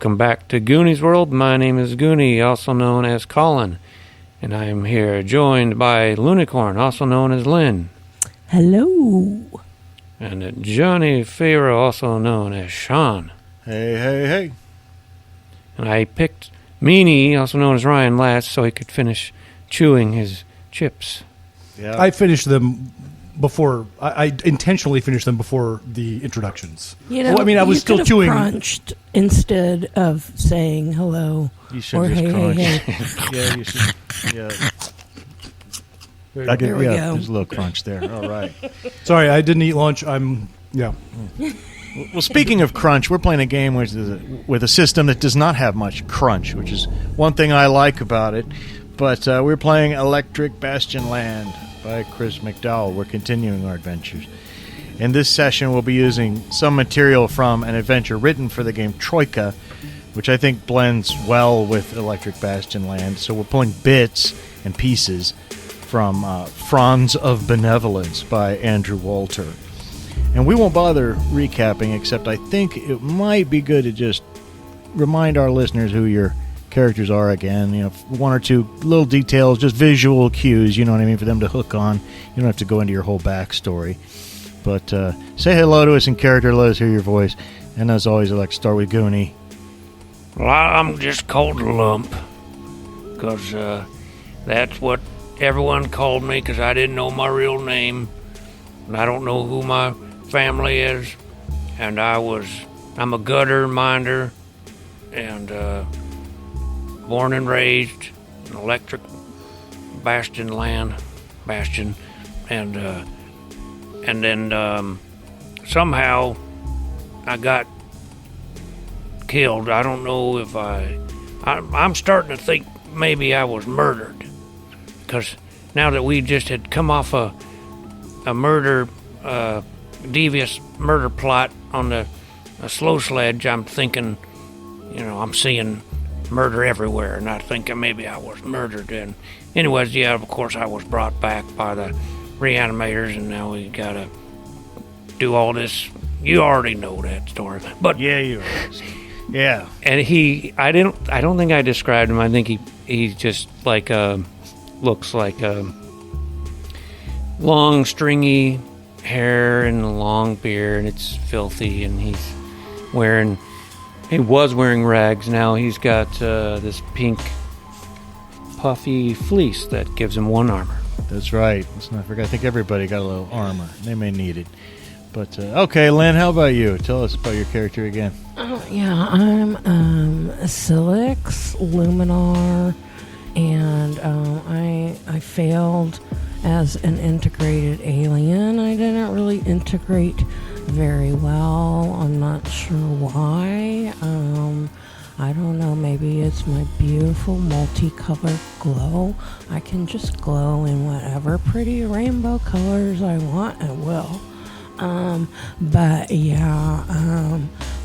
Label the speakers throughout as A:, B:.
A: Welcome back to Goonie's World. My name is Goonie, also known as Colin, and I am here joined by Lunicorn, also known as Lynn.
B: Hello.
A: And Johnny Farrow, also known as Sean.
C: Hey.
A: And I picked Meanie, also known as Ryan, last so he could finish chewing his chips.
D: Yeah. I finished them before. I intentionally finished them before the introductions.
B: You know,
D: I was still chewing.
B: Crunched instead of saying hello.
C: You should just crunch.
B: Hey.
C: Yeah, you should. Yeah.
B: There we go.
C: There's a little crunch there. All right.
D: Sorry, I didn't eat lunch.
C: Well, speaking of crunch, we're playing a game with a system that does not have much crunch, which is one thing I like about it. But we're playing Electric Bastionland by Chris McDowell. We're continuing our adventures. In this session, we'll be using some material from an adventure written for the game Troika, which I think blends well with Electric Bastionland. So we're pulling bits and pieces from Fronds of Benevolence by Andrew Walter. And we won't bother recapping, except I think it might be good to just remind our listeners who your characters are again. You know, one or two little details, just visual cues, you know what I mean, for them to hook on. You don't have to go into your whole backstory. But say hello to us in character, let us hear your voice. And as always, I'd like to start with Goonie.
A: Well, I'm just called a lump, because that's what everyone called me, because I didn't know my real name, and I don't know who my family is, and I'm a gutter minder, and born and raised in Electric Bastion, and then somehow I got killed. I don't know if I'm starting to think maybe I was murdered, because now that we just had come off a murder, devious murder plot on a Slow Sledge, I'm thinking, I'm seeing murder everywhere, and I think maybe I was murdered. And anyways, yeah, of course I was brought back by the reanimators, and now we gotta do all this. You already know that story, but
C: yeah, you are. Yeah.
A: And I don't think I described him. I think he just like looks like long stringy hair and a long beard, and it's filthy, and he was wearing rags. Now he's got this pink puffy fleece that gives him one armor.
C: That's right. Let's not forget. I think everybody got a little armor. They may need it. But okay, Lynn, how about you? Tell us about your character again.
B: Yeah, I'm Silix Luminar, and I failed as an integrated alien. I didn't really integrate very well. I'm not sure why. I don't know, maybe it's my beautiful multicolored glow. I can just glow in whatever pretty rainbow colors I want and will. But yeah,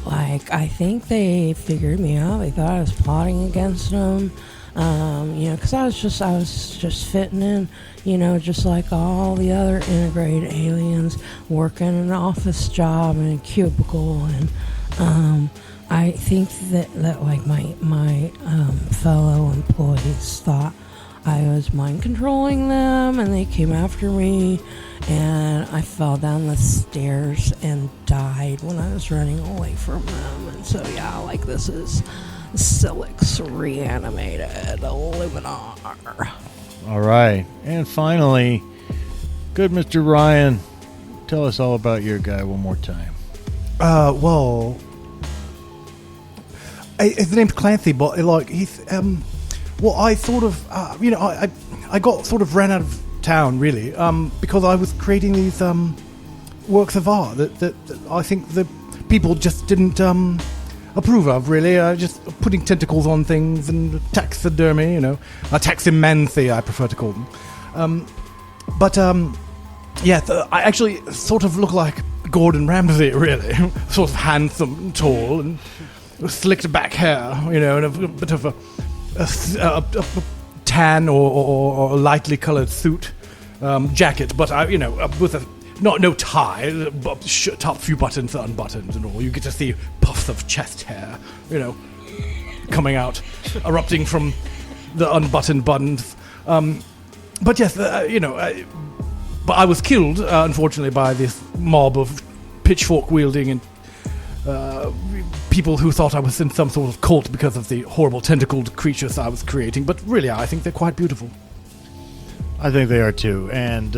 B: I think they figured me out. They thought I was plotting against them. Because I was just fitting in, just like all the other integrated aliens, working an office job in a cubicle, and I think that like my fellow employees thought I was mind controlling them, and they came after me, and I fell down the stairs and died when I was running away from them. And so yeah, like this is Silix reanimated Luminar.
C: All right. And finally, good Mr. Ryan, tell us all about your guy one more time.
D: His name's Clancy, but he's I sort of I got sort of ran out of town really because I was creating these works of art that I think the people just didn't approve of, really. Just putting tentacles on things and taxidermy, taximancy, I prefer to call them. I actually sort of look like Gordon Ramsay, really. Sort of handsome and tall and slicked back hair, and a bit of a tan or lightly colored suit, jacket, but with no tie, top few buttons unbuttoned and all. You get to see puffs of chest hair, coming out, erupting from the unbuttoned buttons. But yes, but I was killed, unfortunately, by this mob of pitchfork-wielding and people who thought I was in some sort of cult because of the horrible tentacled creatures I was creating. But really, I think they're quite beautiful.
C: I think they are too. And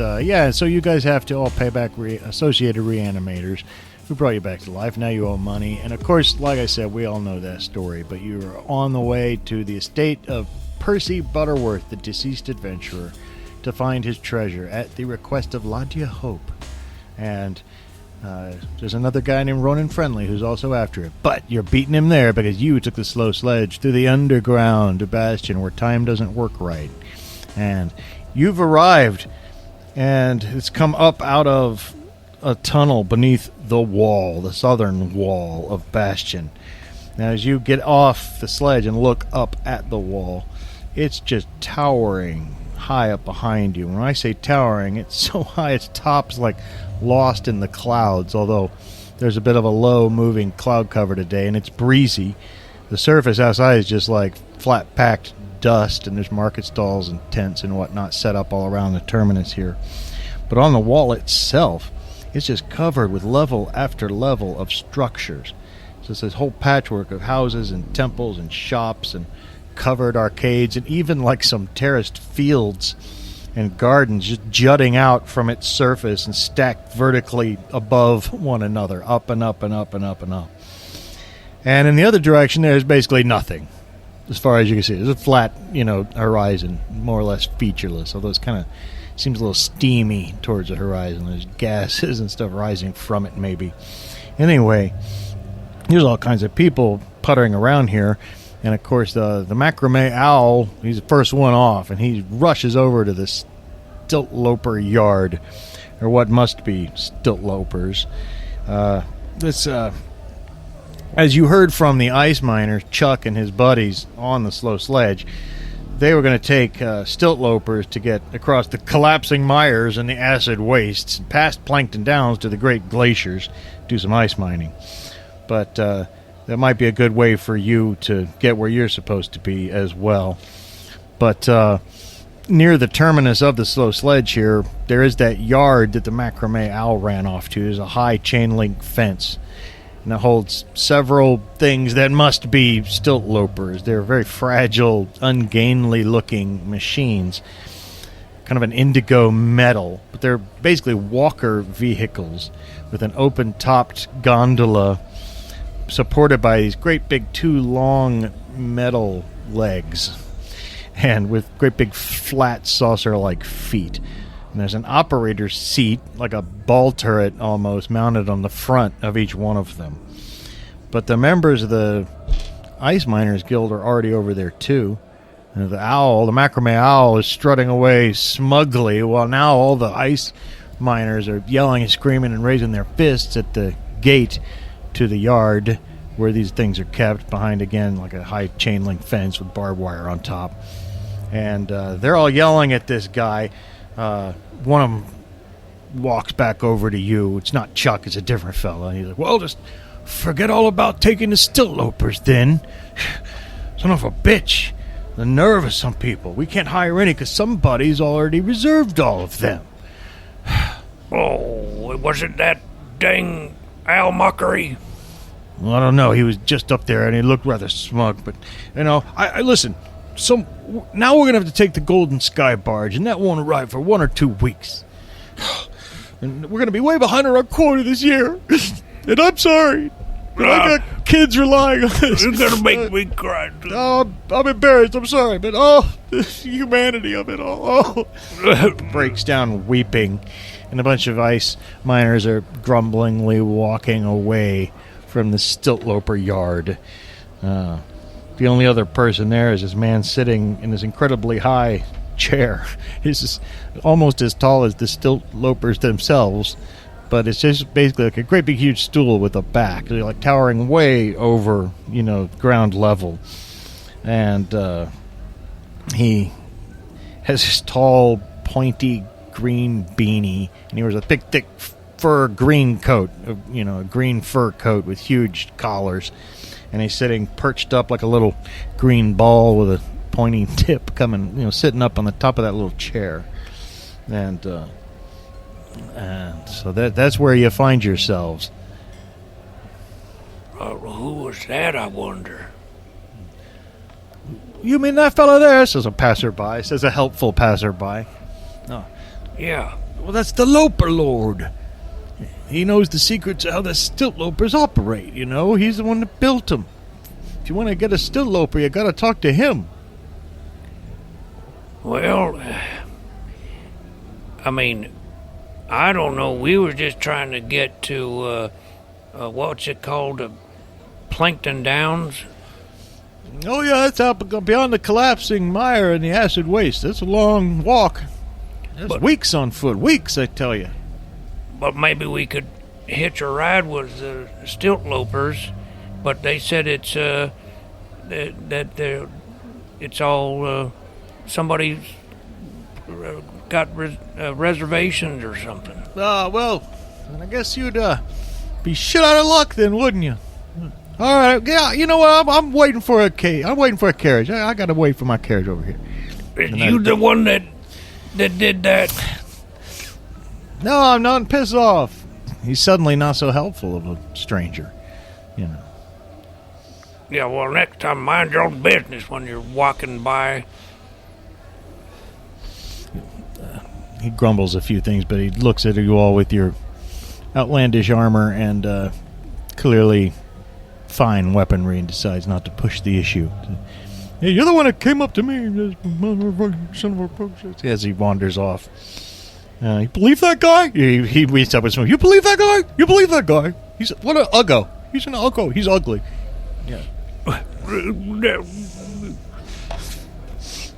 C: so you guys have to all pay back associated reanimators who brought you back to life. Now you owe money. And of course, like I said, we all know that story. But you are on the way to the estate of Percy Butterworth, the deceased adventurer, to find his treasure at the request of Ladia Hope. And there's another guy named Ronan Friendly who's also after it. But you're beating him there because you took the slow sledge through the underground to Bastion where time doesn't work right. And you've arrived, and it's come up out of a tunnel beneath the wall, the southern wall of Bastion. Now, as you get off the sledge and look up at the wall, it's just towering high up behind you. When I say towering, it's so high its top's like lost in the clouds, although there's a bit of a low moving cloud cover today, and it's breezy. The surface outside is just like flat packed dust, and there's market stalls and tents and whatnot set up all around the terminus here. But on the wall itself, it's just covered with level after level of structures. So it's this whole patchwork of houses and temples and shops and covered arcades and even like some terraced fields and gardens just jutting out from its surface and stacked vertically above one another, up and up and up and up and up. And in the other direction, there's basically nothing. As far as you can see, there's a flat, horizon, more or less featureless, although it's kind of seems a little steamy towards the horizon. There's gases and stuff rising from it, maybe. Anyway, there's all kinds of people puttering around here, and of course, the macrame owl, he's the first one off, and he rushes over to the stilt loper yard, or what must be stilt lopers. As you heard from the ice miner, Chuck and his buddies on the slow sledge, they were going to take stilt lopers to get across the collapsing mires and the acid wastes, past Plankton Downs to the great glaciers, do some ice mining. But that might be a good way for you to get where you're supposed to be as well. But near the terminus of the slow sledge here, there is that yard that the macrame owl ran off to. There's a high chain link fence. And it holds several things that must be stilt lopers. They're very fragile, ungainly-looking machines. Kind of an indigo metal. But they're basically walker vehicles with an open-topped gondola supported by these great big two long metal legs. And with great big flat saucer-like feet. And there's an operator's seat, like a ball turret almost, mounted on the front of each one of them. But the members of the Ice Miners Guild are already over there too. And the macrame owl, is strutting away smugly, while now all the ice miners are yelling and screaming and raising their fists at the gate to the yard where these things are kept, behind, again, like a high chain link fence with barbed wire on top. And they're all yelling at this guy. One of them walks back over to you. It's not Chuck, it's a different fella. And he's like, well, just forget all about taking the stilt lopers then. Son of a bitch. The nerve of some people. We can't hire any because somebody's already reserved all of them.
A: Oh, was it that dang Al Mockery?
C: Well, I don't know. He was just up there and he looked rather smug. But, I listen. Now we're going to have to take the Golden Sky barge, and that won't arrive for 1 or 2 weeks. And we're going to be way behind on our quota this year. And I'm sorry. But I got kids relying on this.
A: You're going to make me cry.
C: I'm embarrassed. I'm sorry. But, the humanity of it all. Breaks down weeping. And a bunch of ice miners are grumblingly walking away from the stilt loper yard. The only other person there is this man sitting in this incredibly high chair. He's almost as tall as the stilt lopers themselves, but it's just basically like a great big huge stool with a back. They're like towering way over, ground level. And he has this tall, pointy green beanie, and he wears a thick fur green coat, a green fur coat with huge collars. and he's sitting perched up like a little green ball with a pointing tip coming, sitting up on the top of that little chair. And so that's where you find yourselves.
A: Who was that, I wonder?
C: You mean that fellow there? Says a passerby. Says a helpful passerby. Oh.
A: Yeah.
C: Well, that's the Loper Lord. He knows the secrets of how the stilt lopers operate, He's the one that built them. If you want to get a stilt loper, you got to talk to him.
A: Well, I mean, I don't know. We were just trying to get to, what's it called? Plankton Downs?
C: Oh, yeah, that's out beyond the collapsing mire and the acid waste. That's a long walk. That's weeks on foot. Weeks, I tell you.
A: But maybe we could hitch a ride with the stilt lopers. But they said it's, it's all, somebody's got reservations or something.
C: Well, I guess you'd be shit out of luck then, wouldn't you? All right, yeah. You know what? I'm waiting for a carriage. I gotta wait for my carriage over here.
A: Is you the one that did that?
C: No, I'm not. Piss off. He's suddenly not so helpful of a stranger,
A: Yeah. Well, next time, mind your own business when you're walking by.
C: He grumbles a few things, but he looks at you all with your outlandish armor and clearly fine weaponry and decides not to push the issue. Hey, you're the one that came up to me, son of a bitch, as he wanders off. You believe that guy? He meets up with someone. You believe that guy? You believe that guy? He's what an uggo. He's an uggo. He's ugly. Yeah.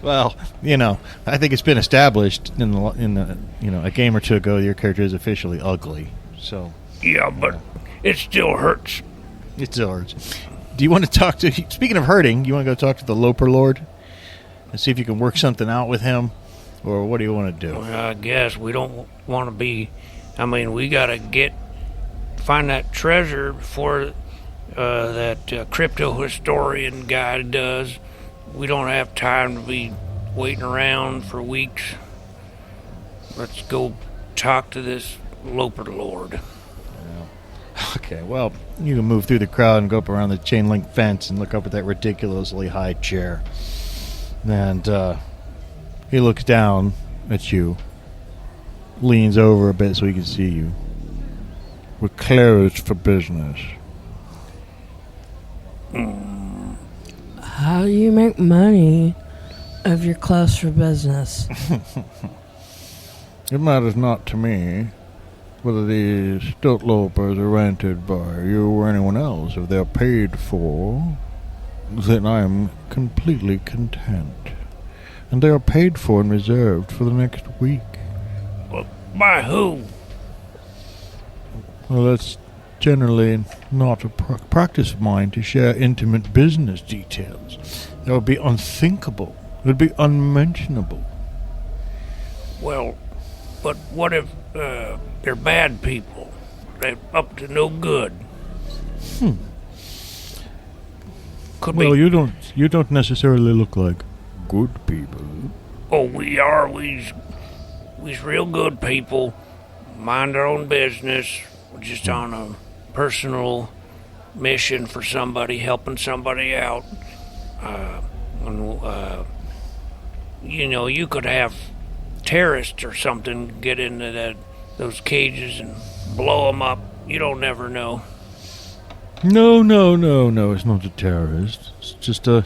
C: Well, I think it's been established in the a game or two ago your character is officially ugly. So
A: yeah, but it still hurts.
C: It still hurts. Do you want to talk to? Speaking of hurting, you want to go talk to the Loper Lord and see if you can work something out with him, or what do you want to do?
A: Well, I guess we don't want to be. I mean, we gotta find that treasure before that crypto historian guy does. We don't have time to be waiting around for weeks. Let's go talk to this Loper Lord.
C: Okay, well, you can move through the crowd and go up around the chain link fence and look up at that ridiculously high chair. And he looks down at you, leans over a bit so he can see you. We're closed for business.
B: How do you make money if you're closed for business?
C: It matters not to me whether these stilt lopers are rented by you or anyone else. If they're paid for, then I am completely content. And they are paid for and reserved for the next week.
A: Well, by who?
C: Well, that's generally not a practice of mine to share intimate business details. That would be unthinkable. It would be unmentionable.
A: Well, but what if they're bad people? They're up to no good. Could
C: Well,
A: be.
C: you don't necessarily look like good people.
A: Oh, we are. We's real good people. Mind our own business. We're just on a personal mission for somebody, helping somebody out. You could have terrorists or something get into those cages and blow them up. You don't never know.
C: No, it's not a terrorist. It's just a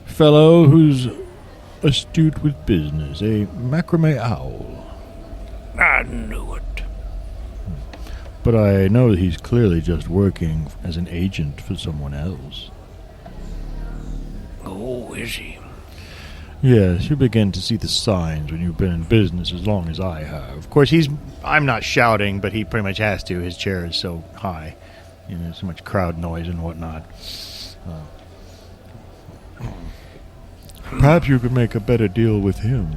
C: fellow who's astute with business, a macrame owl.
A: I knew it.
C: But I know that he's clearly just working as an agent for someone else.
A: Oh, is he?
C: Yes, you begin to see the signs when you've been in business as long as I have. Of course, I'm not shouting, but he pretty much has to. His chair is so high. So much crowd noise and whatnot. Perhaps you could make a better deal with him.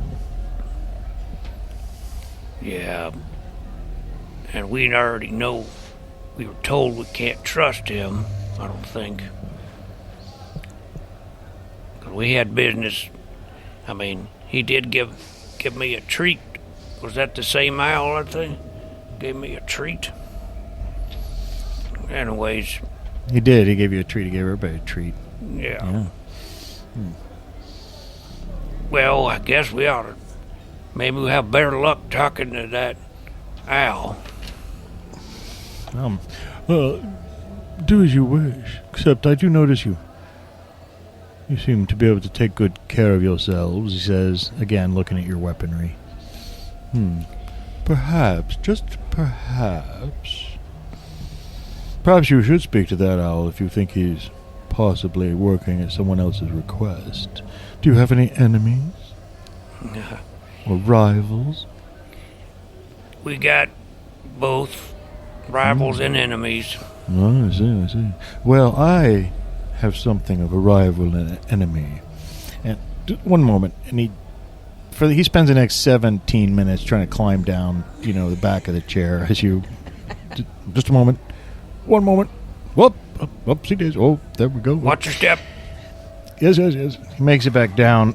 A: Yeah. And we already know. We were told we can't trust him, I don't think. We had business. I mean, he did give me a treat. Was that the same owl, I think? Gave me a treat. Anyways.
C: He did. He gave you a treat. He gave everybody a treat.
A: Yeah. Well, I guess we ought to. Maybe we'll have better luck talking to that owl.
C: Do as you wish. Except I do notice you seem to be able to take good care of yourselves, he says, again looking at your weaponry. Perhaps, just perhaps you should speak to that owl if you think he's possibly working at someone else's request. Do you have any enemies? Or rivals?
A: We got both rivals and enemies.
C: Oh, I see. Well, I have something of a rival and an enemy. And one moment, and he spends the next 17 minutes trying to climb down, the back of the chair as you... Just a moment. One moment. Whoop, he does. Oh, there we go.
A: Watch your step.
C: Yes. He makes it back down.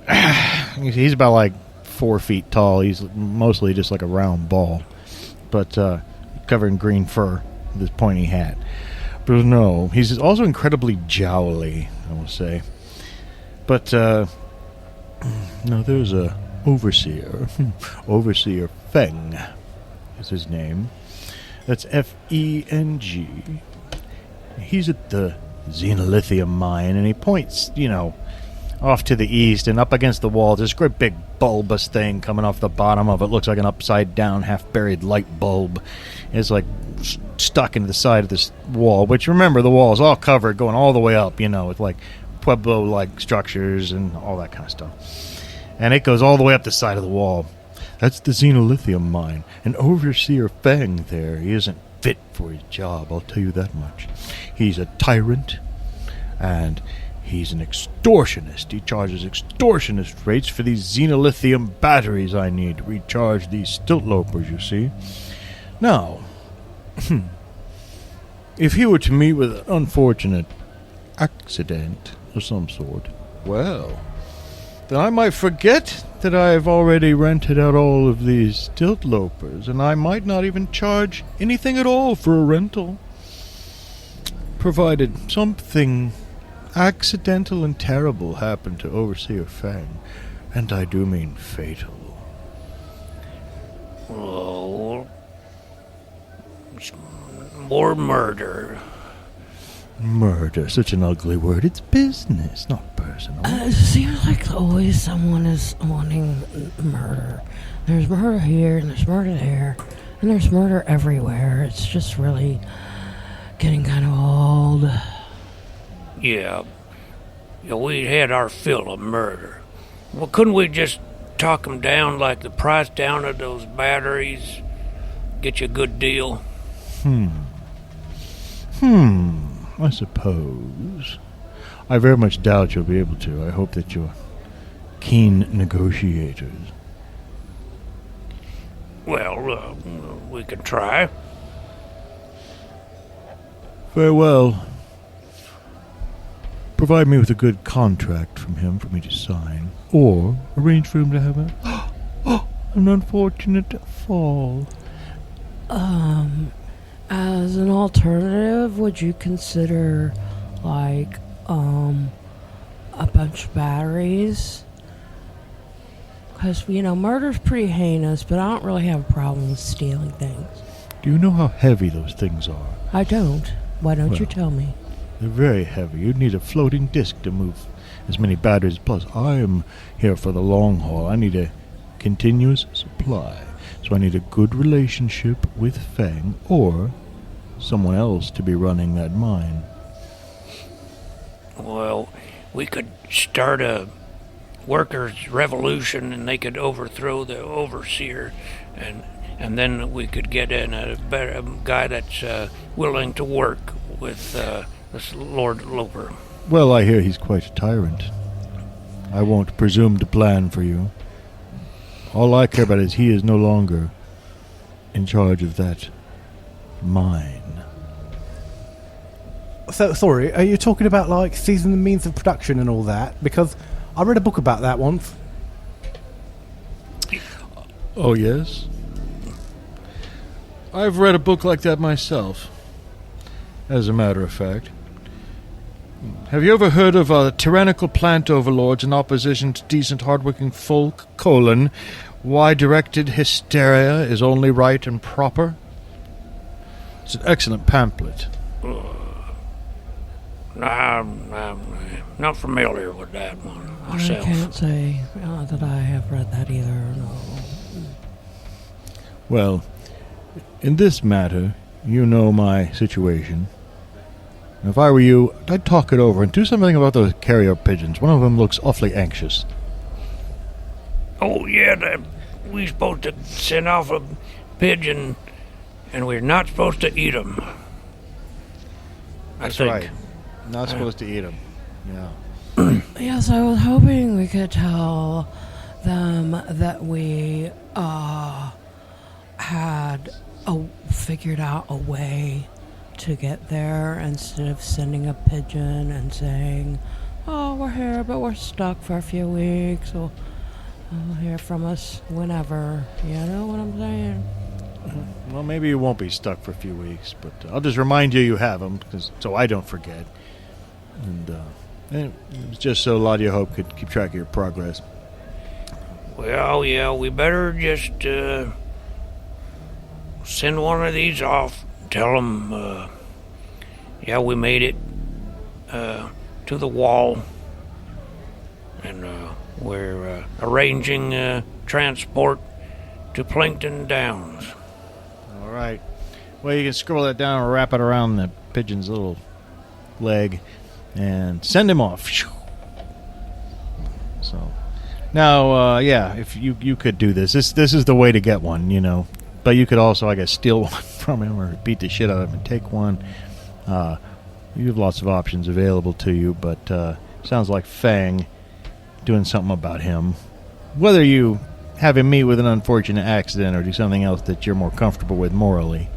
C: He's about like 4 feet tall. He's mostly just like a round ball, but covered in green fur with his pointy hat. But no, he's also incredibly jowly, I will say. But no, there's a overseer. Overseer Feng is his name. That's Feng. He's at the Xenolithium Mine, and he points, off to the east, and up against the wall, there's a great big bulbous thing coming off the bottom of it. Looks like an upside-down, half-buried light bulb. It's like stuck into the side of this wall, which, remember, the wall is all covered, going all the way up, with like Pueblo-like structures and all that kind of stuff. And it goes all the way up the side of the wall. That's the Xenolithium Mine. And Overseer Feng there, he isn't fit for his job, I'll tell you that much. He's a tyrant, and he's an extortionist. He charges extortionist rates for these xenolithium batteries I need to recharge these stilt lopers, you see. Now, if he were to meet with an unfortunate accident of some sort, well, then I might forget that I've already rented out all of these stilt lopers, and I might not even charge anything at all for a rental, provided something accidental and terrible happened to Overseer Feng, and I do mean fatal.
A: Oh, more murder.
C: Murder, such an ugly word. It's business, not personal.
B: It seems like always someone is wanting murder. There's murder here, and there's murder there, and there's murder everywhere. It's just really getting kind of old.
A: Yeah, we had our fill of murder. Well, couldn't we just talk them down, like the price down of those batteries? Get you a good deal?
C: I suppose. I very much doubt you'll be able to. I hope that you're keen negotiators.
A: Well, we can try.
C: Very well. Provide me with a good contract from him for me to sign, or arrange for him to have an unfortunate fall.
B: As an alternative, would you consider, like, a bunch of batteries? Because, murder's pretty heinous, but I don't really have a problem with stealing things.
C: Do you know how heavy those things are?
B: I don't. Why don't you tell me?
C: They're very heavy. You'd need a floating disc to move as many batteries. Plus, I am here for the long haul. I need a continuous supply. So I need a good relationship with Feng or someone else to be running that mine.
A: Well, we could start a workers' revolution, and they could overthrow the overseer, and then we could get in a guy that's willing to work with this Lord Loper.
C: Well, I hear he's quite a tyrant. I won't presume to plan for you. All I care about is he is no longer in charge of that mine.
D: So, sorry, are you talking about, like, seizing the means of production and all that? Because I read a book about that once.
C: Oh, yes? I've read a book like that myself, as a matter of fact. Have you ever heard of tyrannical plant overlords in opposition to decent hardworking folk, why directed hysteria is only right and proper? It's an excellent pamphlet.
A: I'm not familiar with that one myself.
B: I can't say that I have read that either, no.
C: Well, in this matter, you know my situation. If I were you, I'd talk it over and do something about those carrier pigeons. One of them looks awfully anxious.
A: Oh, yeah, we're supposed to send off a pigeon, and we're not supposed to eat them.
C: That's right. Not supposed to eat them. Yeah.
B: Yes, I was hoping we could tell them that we had figured out a way to get there instead of sending a pigeon and saying, "Oh, we're here, but we're stuck for a few weeks. We'll hear from us whenever." You know what I'm saying?
C: Well, maybe you won't be stuck for a few weeks, but I'll just remind you have them, so I don't forget. And it was just so Ladia Hope could keep track of your progress.
A: Well, yeah, we better just send one of these off. Tell them, yeah, we made it to the wall, and we're arranging transport to Plankton Downs.
C: All right. Well, you can scribble that down and wrap it around the pigeon's little leg and send him off. So now, yeah, if you could do this is the way to get one, you know. But you could also, I guess, steal one from him or beat the shit out of him and take one. You have lots of options available to you, but sounds like Fang doing something about him. Whether you have him meet with an unfortunate accident or do something else that you're more comfortable with morally,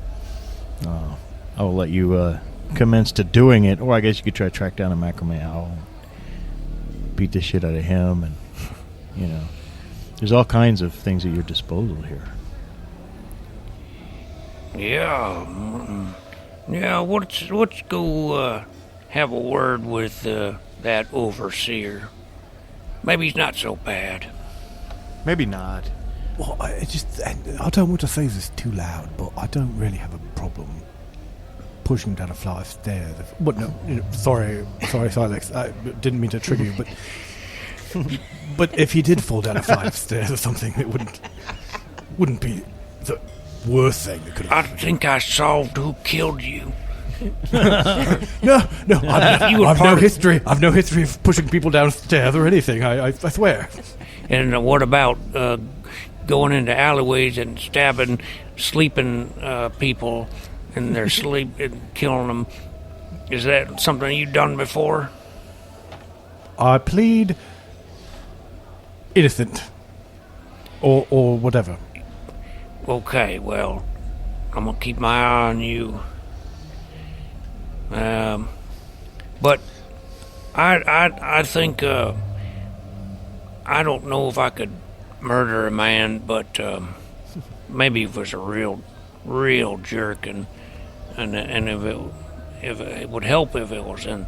C: I will let you commence to doing it. Or I guess you could try to track down a macrame owl, beat the shit out of him, and, you know, there's all kinds of things at your disposal here.
A: Yeah, let's go have a word with that overseer. Maybe he's not so bad.
C: Maybe not.
D: Well, I don't want to say this too loud, but I don't really have a problem pushing down a flight of stairs. But no, sorry, Silex. I didn't mean to trigger you, but if he did fall down a flight of stairs or something, it wouldn't be the worst thing that could have happened.
A: I think I solved who killed you.
D: No, I've no history. I've no history of pushing people downstairs or anything. I swear.
A: And what about going into alleyways and stabbing sleeping people in their sleep and killing them? Is that something you've done before?
D: I plead innocent, or whatever.
A: Okay, well, I'm gonna keep my eye on you. But I think I don't know if I could murder a man, but maybe if it was a real jerk, and if it would help if it was in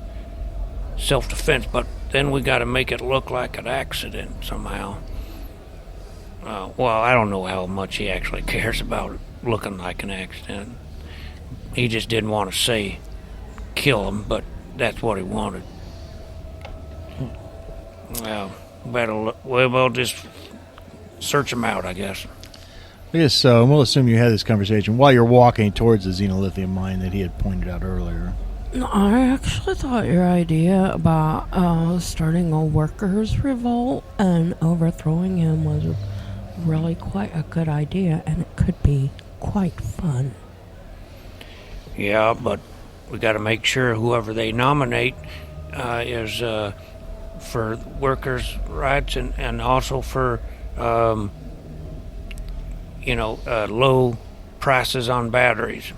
A: self-defense. But then we got to make it look like an accident somehow. Well, I don't know how much he actually cares about it looking like an accident. He just didn't want to say kill him, but that's what he wanted. Well, we'll just search him out, I guess.
C: I guess so. And we'll assume you had this conversation while you're walking towards the Xenolithium Mine that he had pointed out earlier.
B: No, I actually thought your idea about starting a workers' revolt and overthrowing him was really quite a good idea, and it could be quite fun.
A: Yeah, but we got to make sure whoever they nominate is for workers' rights and also for low prices on batteries.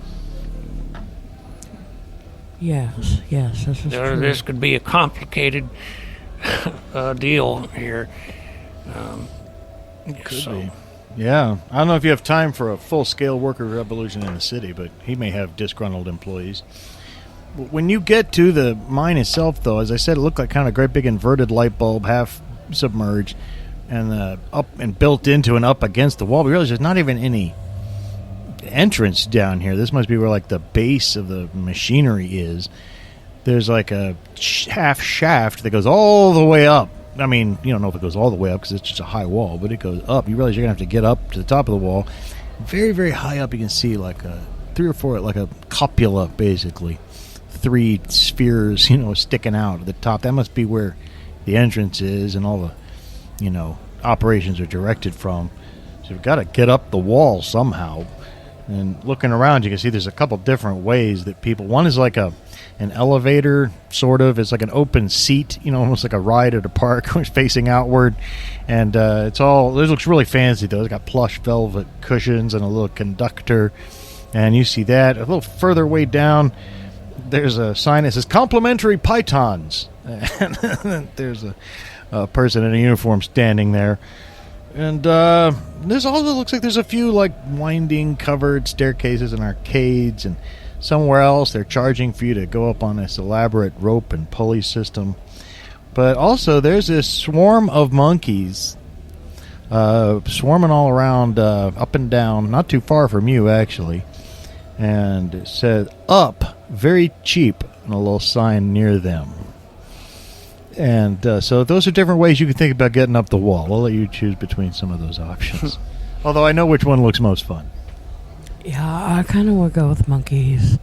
B: Yes, this is true.
A: This could be a complicated deal here.
C: Could be. Yeah. I don't know if you have time for a full-scale worker revolution in the city, but he may have disgruntled employees. When you get to the mine itself, though, as I said, it looked like kind of a great big inverted light bulb, half submerged, and up and built into and up against the wall. We realize there's not even any entrance down here. This must be where like the base of the machinery is. There's like a half shaft that goes all the way up. I mean, you don't know if it goes all the way up because it's just a high wall, but it goes up. You realize you're going to have to get up to the top of the wall. Very, very high up, you can see like 3 or 4, like a cupula, basically. 3 spheres, sticking out at the top. That must be where the entrance is and all the, operations are directed from. So you've got to get up the wall somehow. And looking around, you can see there's a couple different ways that people... One is like an elevator, sort of. It's like an open seat, almost like a ride at a park facing outward. And it looks really fancy, though. It's got plush velvet cushions and a little conductor. And you see that. A little further way down, there's a sign that says complimentary pythons. And there's a person in a uniform standing there. And there's also looks like there's a few like winding covered staircases and arcades, and somewhere else they're charging for you to go up on this elaborate rope and pulley system. But also there's this swarm of monkeys swarming all around, up and down, not too far from you actually. And it says "up, very cheap," and a little sign near them. And so those are different ways you can think about getting up the wall. We'll let you choose between some of those options. Although I know which one looks most fun.
B: Yeah, I kind of would go with monkeys.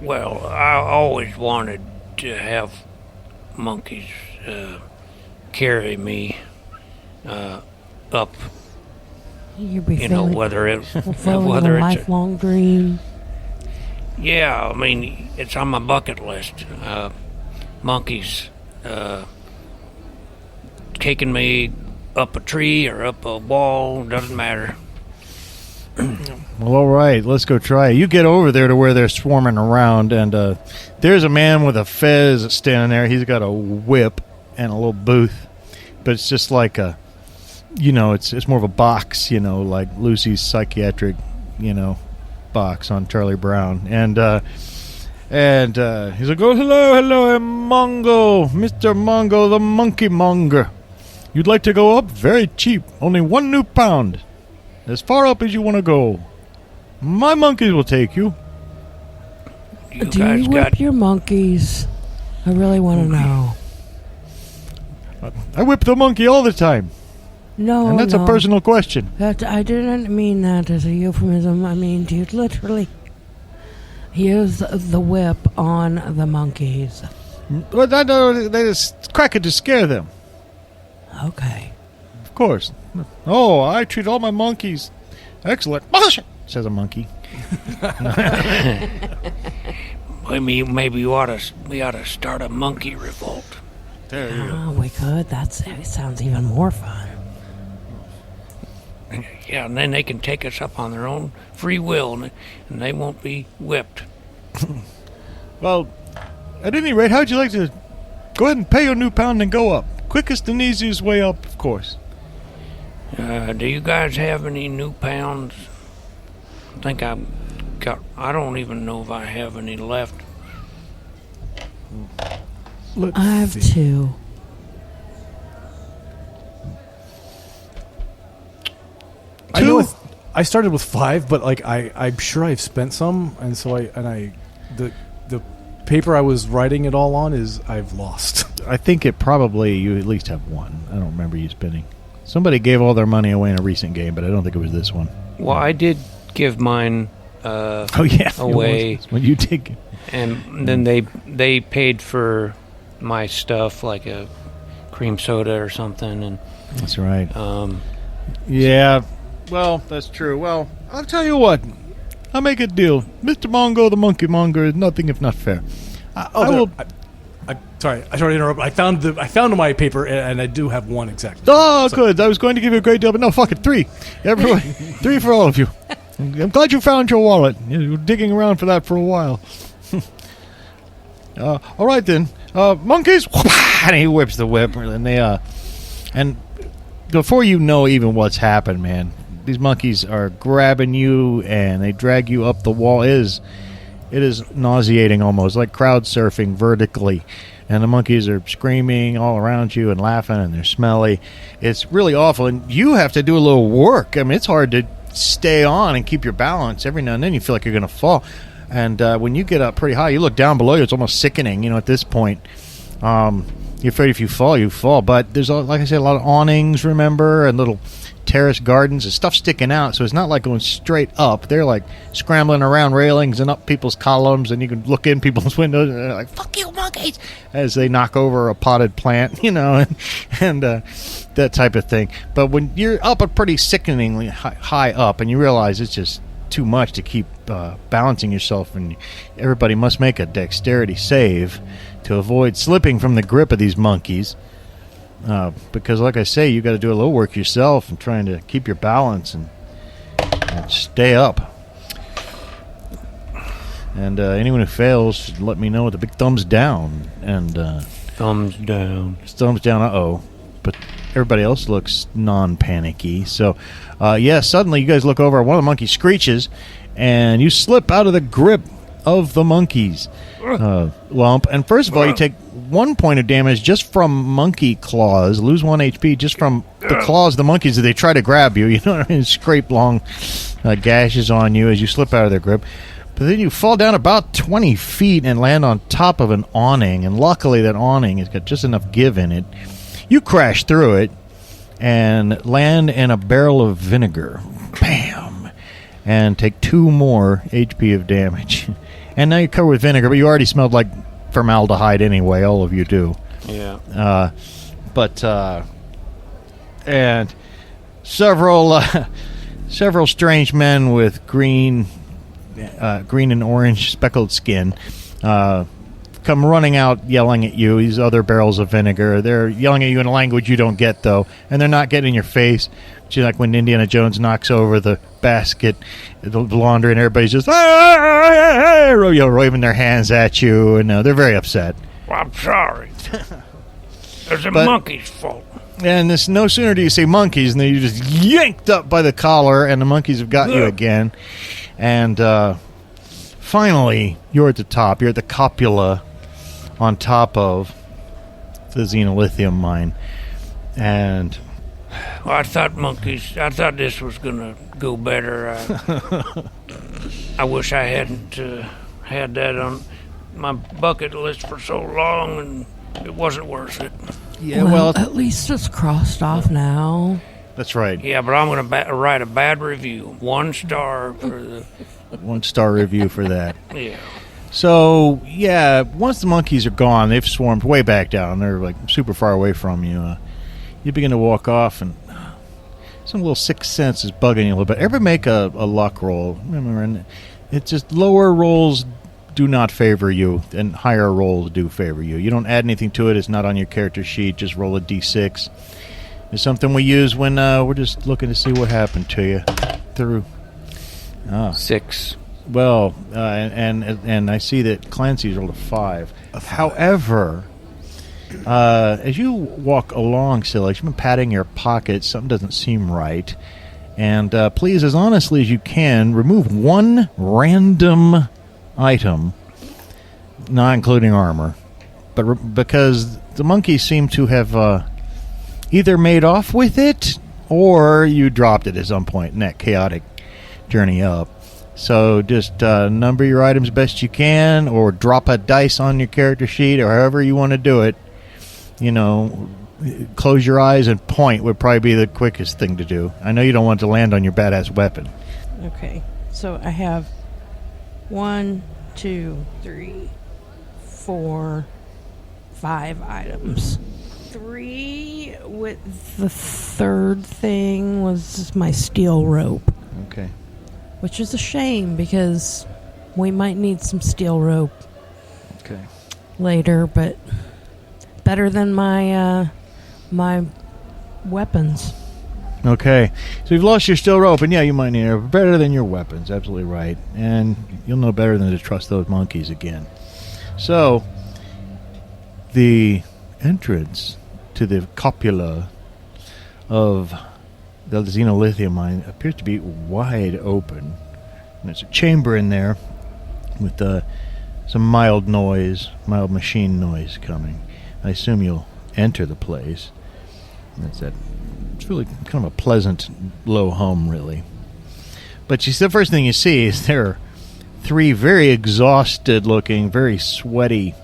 A: Well, I always wanted to have monkeys carry me up.
B: You'd be feeling
A: whether it's
B: fulfilling a lifelong dream.
A: Yeah, I mean, it's on my bucket list. Monkeys taking me up a tree or up a wall, doesn't matter.
C: Well, all right, let's go try it. You get over there to where they're swarming around, and there's a man with a fez standing there. He's got a whip and a little booth, but it's just like it's more of a box, like Lucy's psychiatric, box on Charlie Brown, and he's like, "Oh, hello, I'm Mongo, Mr. Mongo, the monkey monger. You'd like to go up? Very cheap, only 1 new pound. As far up as you want to go. My monkeys will take you."
B: Do you whip your monkeys? I really want to know.
C: I whip the monkey all the time.
B: No,
C: and that's a personal question.
B: I didn't mean that as a euphemism. I mean, do you literally use the whip on the monkeys?
C: Well, they just crack it to scare them.
B: Okay.
C: Of course. Oh, I treat all my monkeys excellent, says a monkey.
A: Maybe we ought to start a monkey revolt.
C: There you go.
B: We could. That sounds even more fun.
A: Yeah, and then they can take us up on their own free will, and they won't be whipped.
C: Well, at any rate, how'd you like to go ahead and pay your new pound and go up? Quickest and easiest way up, of course.
A: Do you guys have any new pounds? I don't even know if I have any left.
B: I have 2.
D: I started with 5, but I'm sure I've spent some, and so the paper I was writing it all on I've lost.
C: I think you at least have 1. I don't remember you spending. Somebody gave all their money away in a recent game, but I don't think it was this one.
A: Well, I did give mine away.
C: When you did,
A: and then they paid for my stuff, like a cream soda or something. And
C: that's right. Yeah. Well, that's true. Well, I'll tell you what. I'll make a deal. Mr. Mongo, the monkey monger, is nothing if not fair.
D: I'm sorry. I started to interrupt. I found my paper, and I do have 1 exactly.
C: Oh, so. Good. I was going to give you a great deal, but no, fuck it. 3. Everyone, 3 for all of you. I'm glad you found your wallet. You were digging around for that for a while. All right then, monkeys! And he whips the whip, and and before you know even what's happened, man, these monkeys are grabbing you and they drag you up the wall. It is nauseating, almost like crowd surfing vertically. And the monkeys are screaming all around you and laughing, and they're smelly. It's really awful, and you have to do a little work. I mean, it's hard to stay on and keep your balance. Every now and then you feel like you're going to fall. And when you get up pretty high, you look down below you, it's almost sickening, at this point. You're afraid if you fall, you fall. But there's, like I said, a lot of awnings, remember, and little terrace gardens and stuff sticking out, so it's not like going straight up. They're like scrambling around railings and up people's columns, and you can look in people's windows and they're like, "Fuck you, monkeys," as they knock over a potted plant, and that type of thing. But when you're up a pretty sickeningly high up and you realize it's just too much to keep balancing yourself, and everybody must make a dexterity save to avoid slipping from the grip of these monkeys. Because, like I say, you got to do a little work yourself and trying to keep your balance and stay up. And anyone who fails should let me know with a big thumbs down. And
A: thumbs down.
C: Thumbs down. But everybody else looks non-panicky. So, suddenly you guys look over. One of the monkeys screeches, and you slip out of the grip of the monkeys. Lump. And first of all, you take 1 point of damage just from monkey claws. Lose 1 HP just from the claws of the monkeys as they try to grab you. You know what I mean? Scrape long gashes on you as you slip out of their grip. But then you fall down about 20 feet and land on top of an awning. And luckily that awning has got just enough give in it. You crash through it and land in a barrel of vinegar. Bam! And take 2 more HP of damage. And now you're covered with vinegar, but you already smelled like formaldehyde anyway. All of you do.
A: Yeah.
C: And several strange men with green and orange speckled skin come running out yelling at you. These other barrels of vinegar. They're yelling at you in a language you don't get, though. And they're not getting in your face. It's like when Indiana Jones knocks over the basket, the laundry, and everybody's just waving their hands at you, and they're very upset.
A: Well, I'm sorry. It's a monkey's fault.
C: And no sooner do you say monkeys, and then you're just yanked up by the collar, and the monkeys have got you again. And finally, you're at the top. You're at the copula on top of the Xenolithium Mine. And
A: well, I thought this was going to go better. I wish I hadn't had that on my bucket list for so long, and it wasn't worth it.
C: Yeah,
B: well at least it's crossed off now.
C: That's right.
A: Yeah, but I'm going to write a bad review. 1 star for the
C: 1-star review for that.
A: Yeah.
C: So, once the monkeys are gone, they've swarmed way back down. They're like super far away from you. You begin to walk off, and some little sixth sense is bugging you a little bit. Everybody make a luck roll. Remember, and it's just lower rolls do not favor you, and higher rolls do favor you. You don't add anything to it. It's not on your character sheet. Just roll a d6. It's something we use when we're just looking to see what happened to you through.
A: 6.
C: Well, and I see that Clancy's rolled a 5. However, as you walk along, Silex, you've been patting your pockets. Something doesn't seem right. And please, as honestly as you can, remove 1 random item, not including armor, but because the monkeys seem to have either made off with it or you dropped it at some point in that chaotic journey up. So just number your items best you can, or drop a dice on your character sheet, or however you want to do it. Close your eyes and point would probably be the quickest thing to do. I know you don't want to land on your badass weapon.
B: Okay, so I have 1, 2, 3, 4, 5 items. 3 with the third thing was my steel rope.
C: Okay.
B: Which is a shame because we might need some steel rope.
C: Okay.
B: Later, but better than my my weapons.
C: Okay. So you've lost your steel rope, and you might need it. Better than your weapons. Absolutely right. And you'll know better than to trust those monkeys again. So The entrance to the copula of the Xenolithium Mine appears to be wide open. And there's a chamber in there with some mild machine noise coming. I assume you'll enter the place. It's really kind of a pleasant, low hum, really. But the first thing you see is there are 3 very exhausted-looking, very sweaty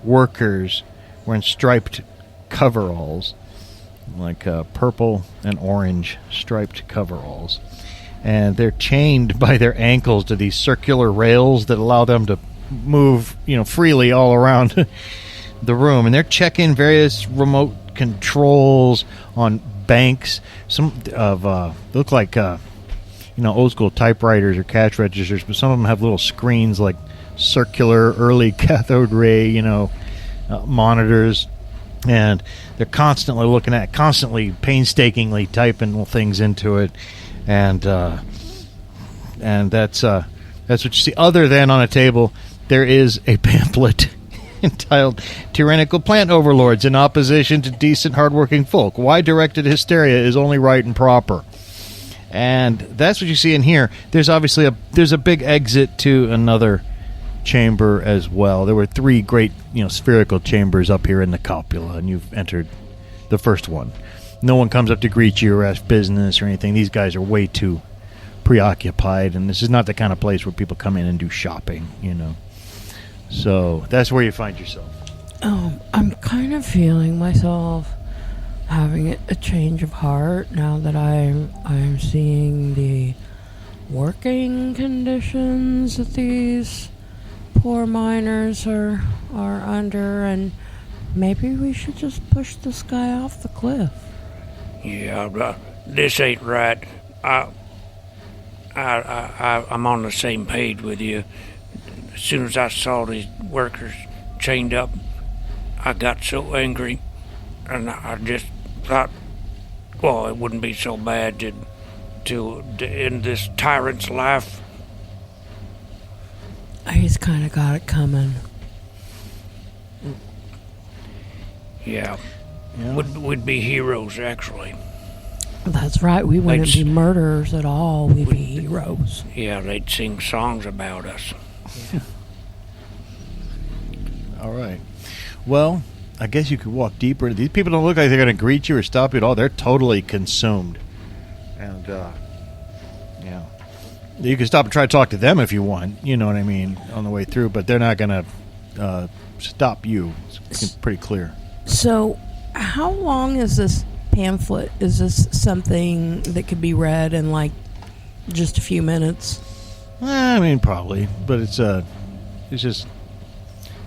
C: workers wearing striped coveralls, like purple and orange striped coveralls. And they're chained by their ankles to these circular rails that allow them to move, freely all around the room. And they're checking various remote controls on banks. Some of they look like old school typewriters or cash registers, but some of them have little screens like circular early cathode ray, monitors. And they're constantly painstakingly typing things into it. And that's what you see. Other than on a table, there is a pamphlet entitled "Tyrannical Plant Overlords in Opposition to Decent Hardworking Folk. Why Directed Hysteria is Only Right and Proper." And that's what you see in here. There's obviously a big exit to another chamber as well. There were 3 great spherical chambers up here in the copula, and you've entered the first one. No one comes up to greet you or ask business or anything. These guys are way too preoccupied, and this is not the kind of place where people come in and do shopping, So that's where you find yourself.
B: I'm kind of feeling myself having a change of heart now that I'm seeing the working conditions that these poor miners are under, and maybe we should just push this guy off the cliff.
A: Yeah, this ain't right. I'm on the same page with you. As soon as I saw these workers chained up, I got so angry, and I just thought, well, it wouldn't be so bad to end this tyrant's life.
B: He's kind of got it coming.
A: Yeah. We'd be heroes, actually.
B: That's right. We wouldn't be murderers at all. We'd be heroes.
A: Yeah, they'd sing songs about us.
B: Yeah.
C: All right. Well, I guess you could walk deeper. These people don't look like they're going to greet you or stop you at all. They're totally consumed. And, you can stop and try to talk to them if you want, you know what I mean, on the way through, but they're not going to stop you. It's pretty clear.
B: So, how long is this pamphlet? Is this something that could be read in, just a few minutes?
C: I mean, probably, but it's just,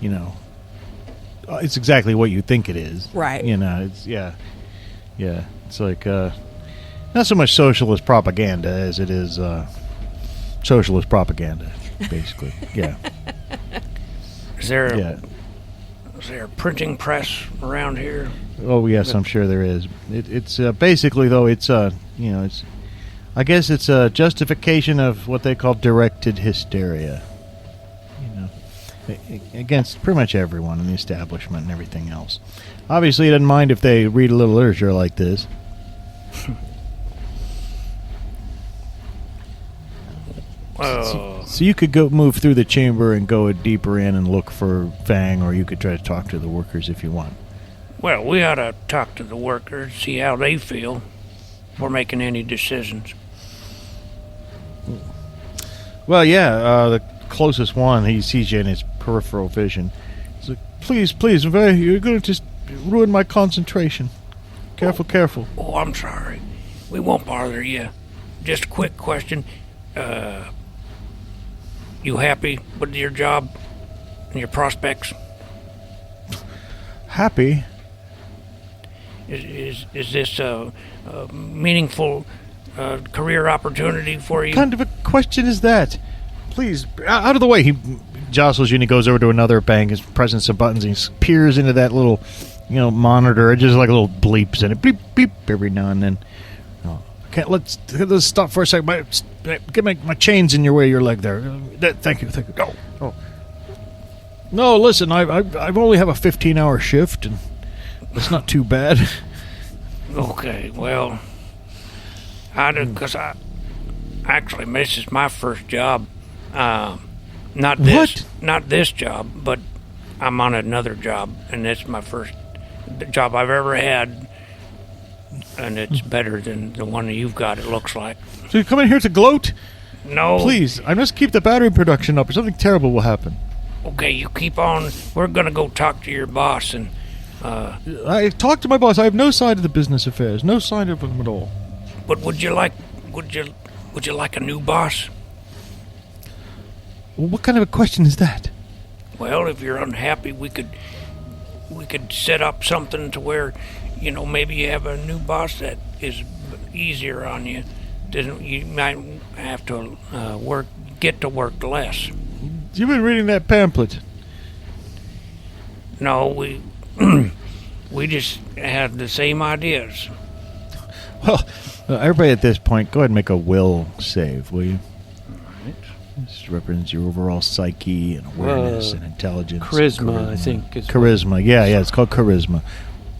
C: it's exactly what you think it is.
B: Right.
C: It's, yeah. It's like, not so much socialist propaganda as it is socialist propaganda, basically. Yeah.
A: Is there a printing press around here?
C: Oh, yes, I'm sure there is. It's basically, though, it's I guess it's a justification of what they call directed hysteria. Against pretty much everyone in the establishment and everything else. Obviously, he doesn't mind if they read a little literature like this. So you could move through the chamber and go deeper in and look for Fang, or you could try to talk to the workers if you want.
A: Well, we ought to talk to the workers, see how they feel before making any decisions.
C: Well, yeah, the closest one, he sees you in his peripheral vision. He's like, please, you're going to just ruin my concentration. Careful.
A: Oh, I'm sorry. We won't bother you. Just a quick question. You happy with your job and your prospects?
C: Happy?
A: Is this a meaningful career opportunity for you?
C: What kind of a question is that? Please, out of the way. He jostles you and he goes over to another bank, is pressing some buttons, and he peers into that little, monitor. It just like little bleeps in it, bleep, beep, every now and then. Okay, let's stop for a second. Get my chains in your way, your leg there. Thank you. Oh. No, listen, I've only have a 15-hour shift, and it's not too bad.
A: Okay, well, because I actually, this is my first job. Not this job, but I'm on another job, and it's my first job I've ever had, and it's better than the one that you've got, it looks like.
C: So you come in here to gloat?
A: No.
C: Please, I must keep the battery production up, or something terrible will happen.
A: Okay, you keep on. We're going to go talk to your boss, and...
C: I talked to my boss. I have no side of the business affairs. No side of them at all.
A: But would you like a new boss?
C: Well, what kind of a question is that?
A: Well, if you're unhappy, we could set up something to where, maybe you have a new boss that is easier on you. You might have to get to work less.
C: You've been reading that pamphlet.
A: No, we just had the same ideas.
C: Well, everybody at this point, go ahead and make a will save, will you? This represents your overall psyche and awareness and intelligence.
E: Charisma, I think.
C: Charisma, yeah, it's called charisma.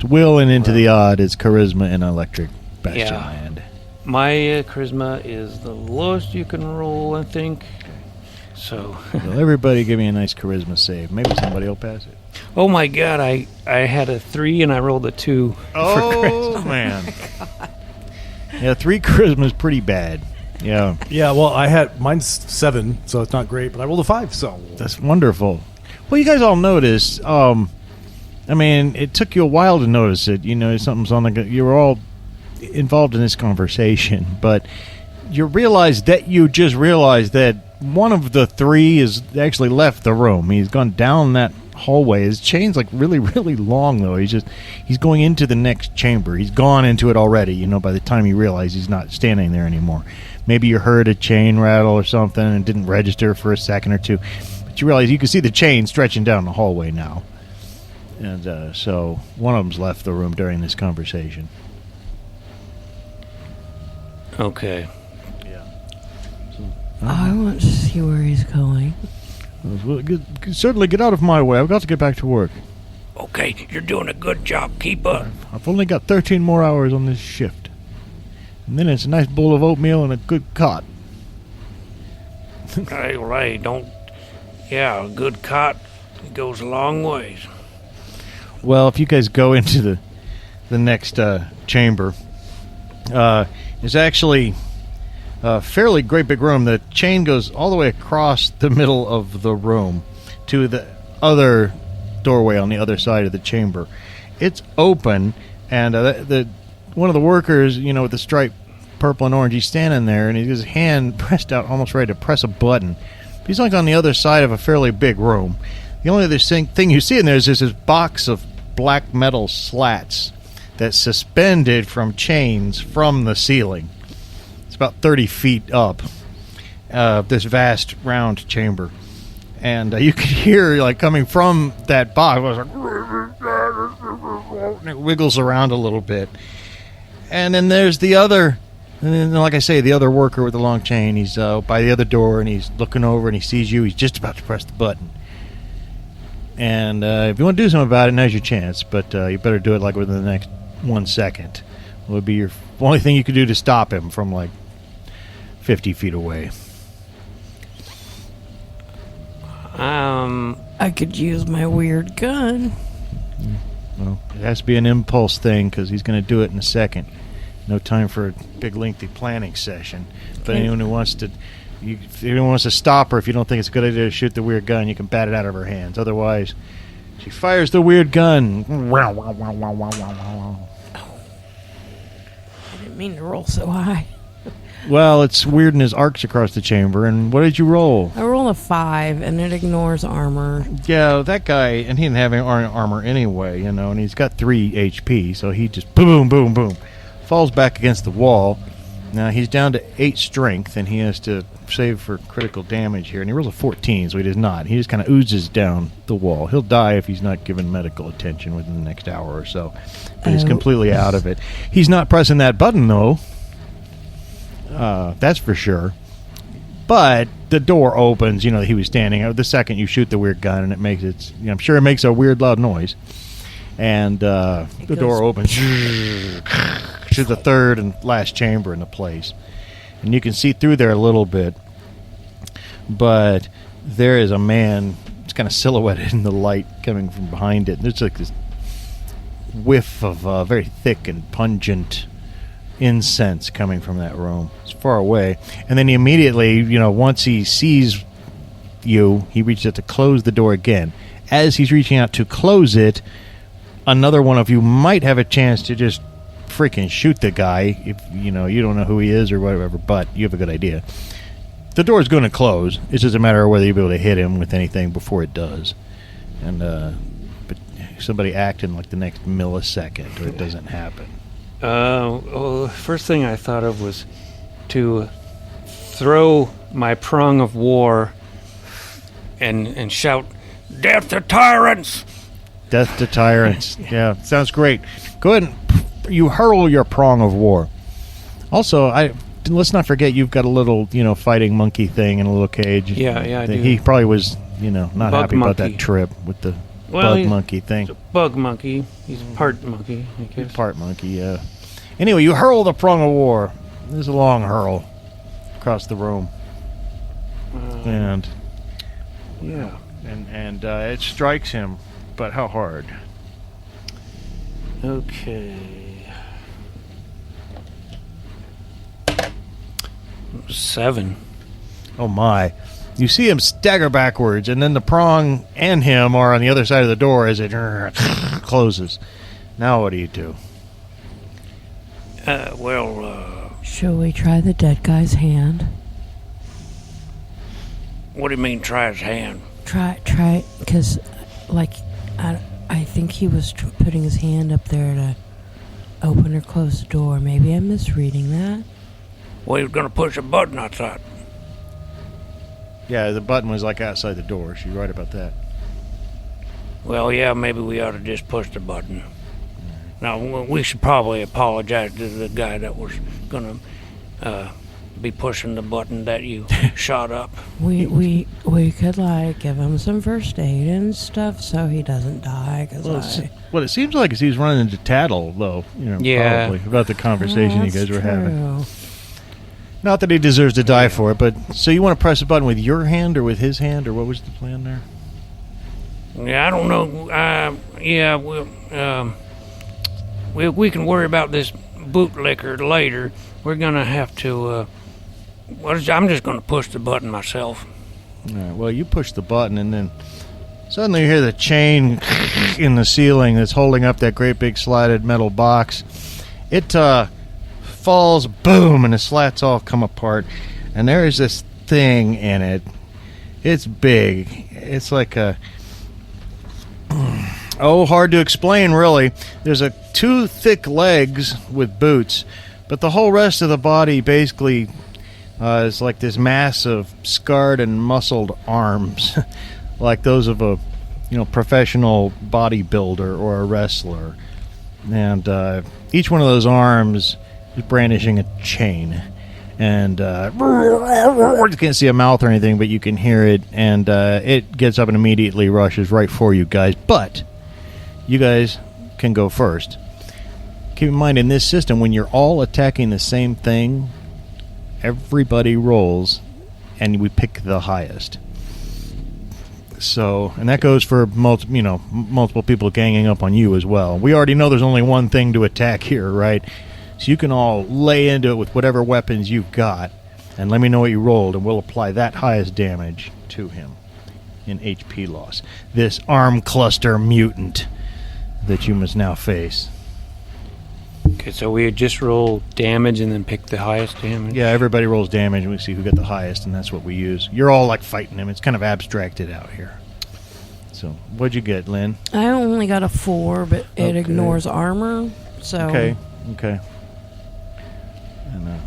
C: To will and into the odd is charisma in Electric Bastionland.
E: My charisma is the lowest you can roll, I think. So,
C: well, everybody give me a nice charisma save. Maybe somebody will pass it.
E: Oh my God! I had a 3 and I rolled a 2.
C: Oh man! Yeah, 3 charisma is pretty bad. Yeah.
D: Yeah, well, mine's 7, so it's not great, but I rolled a 5, so
C: That's wonderful. Well, you guys all noticed. It took you a while to notice it. Something's on the. You were all involved in this conversation, but you just realized that one of the 3 is actually left the room. He's gone down that hallway. His chain's like really, really long though. He's going into the next chamber. He's gone into it already. By the time you realize he's not standing there anymore. Maybe you heard a chain rattle or something and didn't register for a second or two, but you realize you can see the chain stretching down the hallway now. And so one of them's left the room during this conversation.
E: Okay.
B: I want to see where he's going.
C: Well, certainly get out of my way. I've got to get back to work.
A: Okay, you're doing a good job. Keep up.
C: I've only got 13 more hours on this shift. And then it's a nice bowl of oatmeal and a good cot.
A: Hey, don't... Yeah, a good cot goes a long ways.
C: Well, if you guys go into the next chamber, it's actually a fairly great big room. The chain goes all the way across the middle of the room to the other doorway on the other side of the chamber. It's open, and one of the workers, with the stripe purple and orange, he's standing there, and his hand pressed out, almost ready to press a button. He's like on the other side of a fairly big room. The only other thing you see in there is this box of black metal slats that's suspended from chains from the ceiling. It's about 30 feet up, this vast round chamber. And you could hear, coming from that box, and it wiggles around a little bit. And then there's the other, and then, like I say, the other worker with the long chain. He's by the other door, and he's looking over, and he sees you. He's just about to press the button. And if you want to do something about it, now's your chance. But you better do it within the next 1 second. It would be your only thing you could do to stop him from 50 feet away.
B: I could use my weird gun.
C: Well, it has to be an impulse thing because he's going to do it in a second. No time for a big, lengthy planning session. But anyone who wants to, if anyone wants to stop her, if you don't think it's a good idea to shoot the weird gun, you can bat it out of her hands. Otherwise, she fires the weird gun.
B: I didn't mean to roll so high.
C: Well, it's weird and his arcs across the chamber. And what did you roll?
B: I roll a 5, and it ignores armor.
C: Yeah, that guy, and he didn't have any armor anyway, and he's got 3 HP, so he just boom, boom, boom, falls back against the wall. Now, he's down to 8 strength, and he has to save for critical damage here. And he rolls a 14, so he does not. He just kind of oozes down the wall. He'll die if he's not given medical attention within the next hour or so. But he's completely out of it. He's not pressing that button, though. That's for sure. But the door opens. You know, he was standing out. The second you shoot the weird gun, and it makes it. You know, I'm sure it makes a weird loud noise. And the door opens to the third and last chamber in the place, and you can see through there a little bit. But there is a man. It's kind of silhouetted in the light coming from behind it. There's like this whiff of very thick and pungent incense coming from that room. It's far away. And then he immediately, you know, once he sees you, he reaches out to close the door again. As he's reaching out to close it, another one of you might have a chance to just freaking shoot the guy if, you know, you don't know who he is or whatever, but you have a good idea. The door's going to close. It's just a matter of whether you'll be able to hit him with anything before it does. And, but somebody act in like the next millisecond or it doesn't happen.
E: Well, first thing I thought of was to throw my prong of war and shout, "Death to tyrants!"
C: Death to tyrants. Yeah, sounds great. Go ahead and you hurl your prong of war. Also, let's not forget you've got a little, you know, fighting monkey thing in a little cage.
E: Yeah, I do.
C: He probably was, you know, not
E: Bug
C: happy about
E: monkey.
C: that trip with the bug monkey thing.
E: He's a bug monkey. He's part monkey, I guess.
C: Part monkey, yeah. Anyway, you hurl the prong of war. There's a long hurl across the room. And
E: Yeah.
C: and it strikes him, but how hard?
E: Okay. 7.
C: Oh my. You see him stagger backwards, and then the prong and him are on the other side of the door as it closes. Now what do you do?
B: Shall we try the dead guy's hand?
A: What do you mean, try his hand?
B: Try, because, like, I think he was putting his hand up there to open or close the door. Maybe I'm misreading that.
A: Well, he was going to push a button, I thought.
C: Yeah, the button was like outside the door. She's right about that.
A: Well, yeah, maybe we ought to just push the button. Now, we should probably apologize to the guy that was going to be pushing the button that you shot up.
B: We could, like, give him some first aid and stuff so he doesn't die.
C: What it seems like is he's running into tattle, though. You know,
E: Yeah.
C: probably about the conversation you
B: That's
C: guys were having.
B: true.
C: Not that he deserves to die for it, but so you want to press a button with your hand or with his hand, or what was the plan there?
A: Yeah, I don't know. We can worry about this bootlicker later. We're going to have to... I'm just going to push the button myself.
C: All right, well, you push the button, and then suddenly you hear the chain in the ceiling that's holding up that great big slotted metal box. It falls, boom, and the slats all come apart. And there is this thing in it. It's big. It's like a... hard to explain, really. There's two thick legs with boots, but the whole rest of the body basically is like this mass of scarred and muscled arms, like those of a professional bodybuilder or a wrestler. And each one of those arms is brandishing a chain. And you can't see a mouth or anything, but you can hear it. And it gets up and immediately rushes right for you guys. But you guys can go first. Keep in mind, in this system, when you're all attacking the same thing, everybody rolls, and we pick the highest. So, and that goes for multiple people ganging up on you as well. We already know there's only one thing to attack here, right? So you can all lay into it with whatever weapons you've got, and let me know what you rolled, and we'll apply that highest damage to him in HP loss. This arm cluster mutant that you must now face.
E: Okay, so we had just rolled damage and then picked the highest damage?
C: Yeah, everybody rolls damage, and we see who got the highest, and that's what we use. You're all like fighting him. It's kind of abstracted out here. So, what'd you get, Lynn?
B: I only got a 4, but it
C: Okay.
B: ignores armor, so...
C: Okay. And,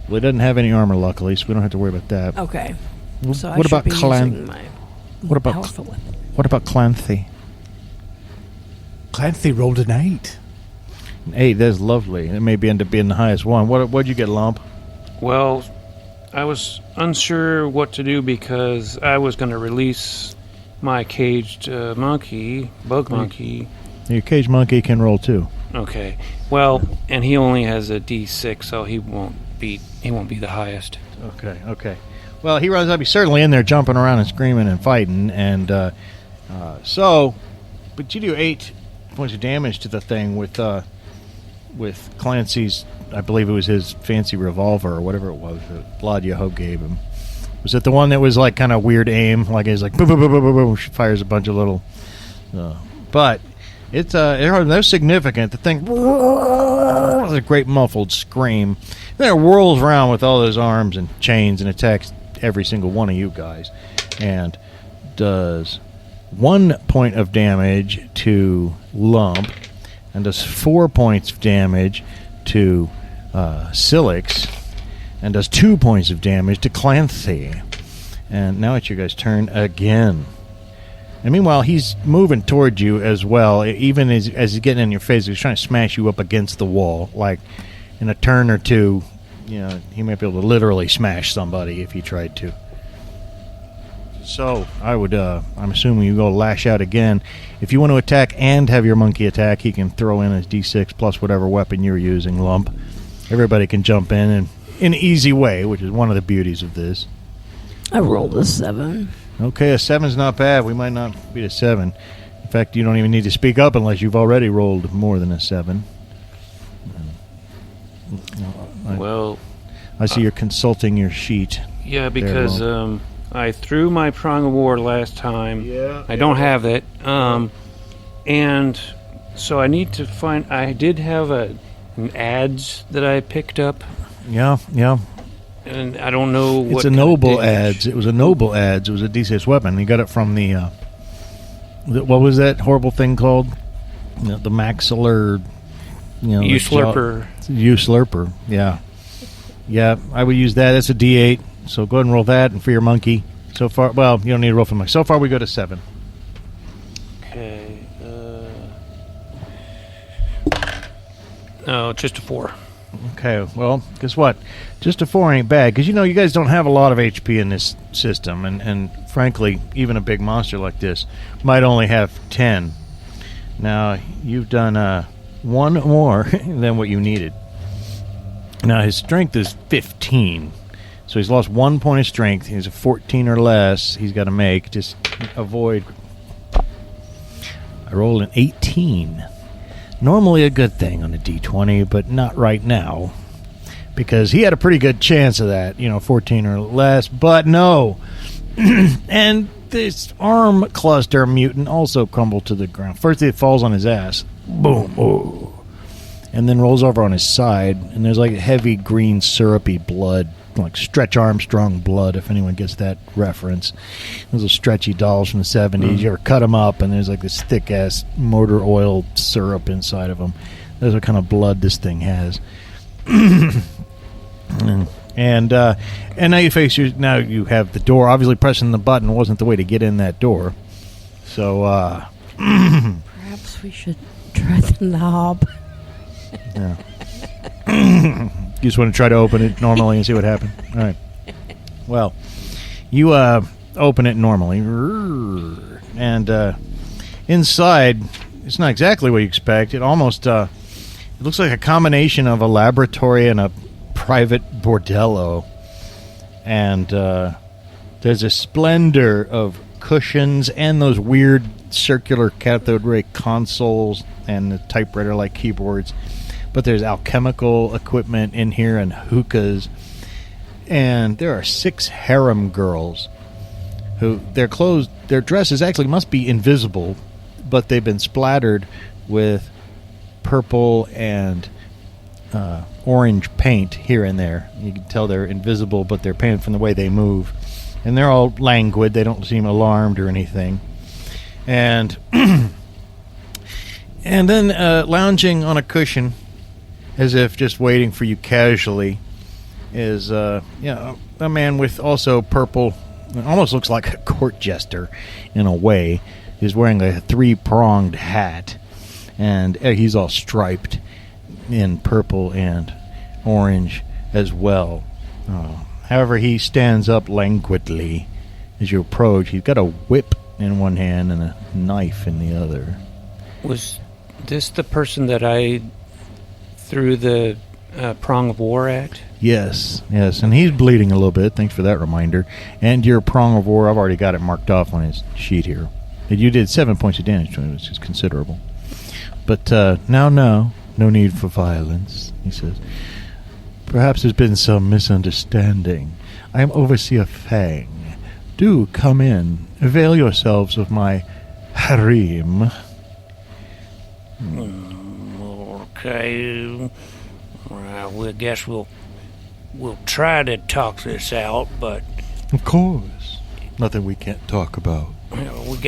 C: well, it doesn't have any armor, luckily, so we don't have to worry about that.
B: Okay.
C: W-
B: So
C: what
B: I
C: about
B: should be using my
C: What about
B: powerful weapon.
C: What about Clancy?
D: Clancy rolled an 8.
C: 8, that's lovely. It may end up being the highest one. What'd you get, Lump?
E: Well, I was unsure what to do because I was going to release my caged bug monkey.
C: Your cage monkey can roll too.
E: Okay. Well, and he only has a D6, so he won't be the highest.
C: Okay. Well, he runs up. He's certainly in there jumping around and screaming and fighting. And but you do 8 points of damage to the thing with Clancy's, I believe it was his fancy revolver or whatever it was that Vlad Yaho gave him. Was it the one that was like kind of weird aim? Like it's like boom, boom, boom, boom, boom, boom, fires a bunch of little. But it's no significant. The thing was a great muffled scream. Then it whirls around with all those arms and chains and attacks every single one of you guys, and does 1 point of damage to Lump, and does 4 points of damage to Silix, and does 2 points of damage to Clancy. And now it's your guys' turn again. And meanwhile, he's moving towards you as well. Even as he's getting in your face, he's trying to smash you up against the wall. Like, in a turn or two, he might be able to literally smash somebody if he tried to. So, I'm assuming you go lash out again. If you want to attack and have your monkey attack, he can throw in his D6 plus whatever weapon you're using, Lump. Everybody can jump in an easy way, which is one of the beauties of this.
B: I rolled a 7.
C: Okay, a 7's not bad. We might not beat a 7. In fact, you don't even need to speak up unless you've already rolled more than a 7. I see you're consulting your sheet.
E: Yeah, because I threw my prong of war last time.
C: Yeah.
E: I don't have it. And so I need to find... I did have an adze that I picked up.
C: Yeah.
E: And I don't know what...
C: It's a noble adze. It was a noble adze. It was a D6 weapon. He got it from the... what was that horrible thing called? The maxillar...
E: Usurper.
C: Usurper, yeah. Yeah, I would use that. That's a D8. So go ahead and roll that. And for your monkey, so far... Well, you don't need to roll for monkey. So far, we go to 7.
E: Okay. No, just a 4.
C: Okay, well, guess what? Just a 4 ain't bad, because you guys don't have a lot of HP in this system, and frankly, even a big monster like this might only have 10. Now, you've done 1 more than what you needed. Now, his strength is 15, so he's lost 1 point of strength. He's a 14 or less he's got to make. Just avoid... I rolled an 18. Normally a good thing on a D20, but not right now. Because he had a pretty good chance of that, 14 or less, but no. And this arm cluster mutant also crumbled to the ground. First it falls on his ass. Boom. Oh. And then rolls over on his side, and there's like heavy green syrupy blood, like Stretch Armstrong blood, if anyone gets that reference. Those are stretchy dolls from the 70s. You ever cut them up, and there's like this thick-ass motor oil syrup inside of them. That's what kind of blood this thing has. And now you face now you have the door. Obviously, pressing the button wasn't the way to get in that door. So,
B: perhaps we should try the knob.
C: Yeah. You just want to try to open it normally and see what happens? All right. Well, you open it normally. And inside, it's not exactly what you expect. It almost it looks like a combination of a laboratory and a private bordello. And there's a splendor of cushions and those weird circular cathode ray consoles and the typewriter-like keyboards. But there's alchemical equipment in here and hookahs. And there are 6 harem girls who their dresses actually must be invisible, but they've been splattered with purple and orange paint here and there. You can tell they're invisible, but they're painted from the way they move. And they're all languid. They don't seem alarmed or anything. And and then lounging on a cushion, as if just waiting for you casually, is a man with also purple. It almost looks like a court jester in a way. He's wearing a 3-pronged hat, and he's all striped in purple and orange as well. However, he stands up languidly as you approach. He's got a whip in one hand and a knife in the other.
E: Was this the person that I threw the prong of war at?
C: Yes, and he's bleeding a little bit. Thanks for that reminder. And your prong of war, I've already got it marked off on his sheet here. And you did 7 points of damage to him, which is considerable. But now, no need for violence, he says. Perhaps there's been some misunderstanding. I am Overseer Fang. Do come in. Avail yourselves of my harem.
A: Okay. Well, I guess we'll try to talk this out, but
C: Of course. Nothing we can't talk about.
A: we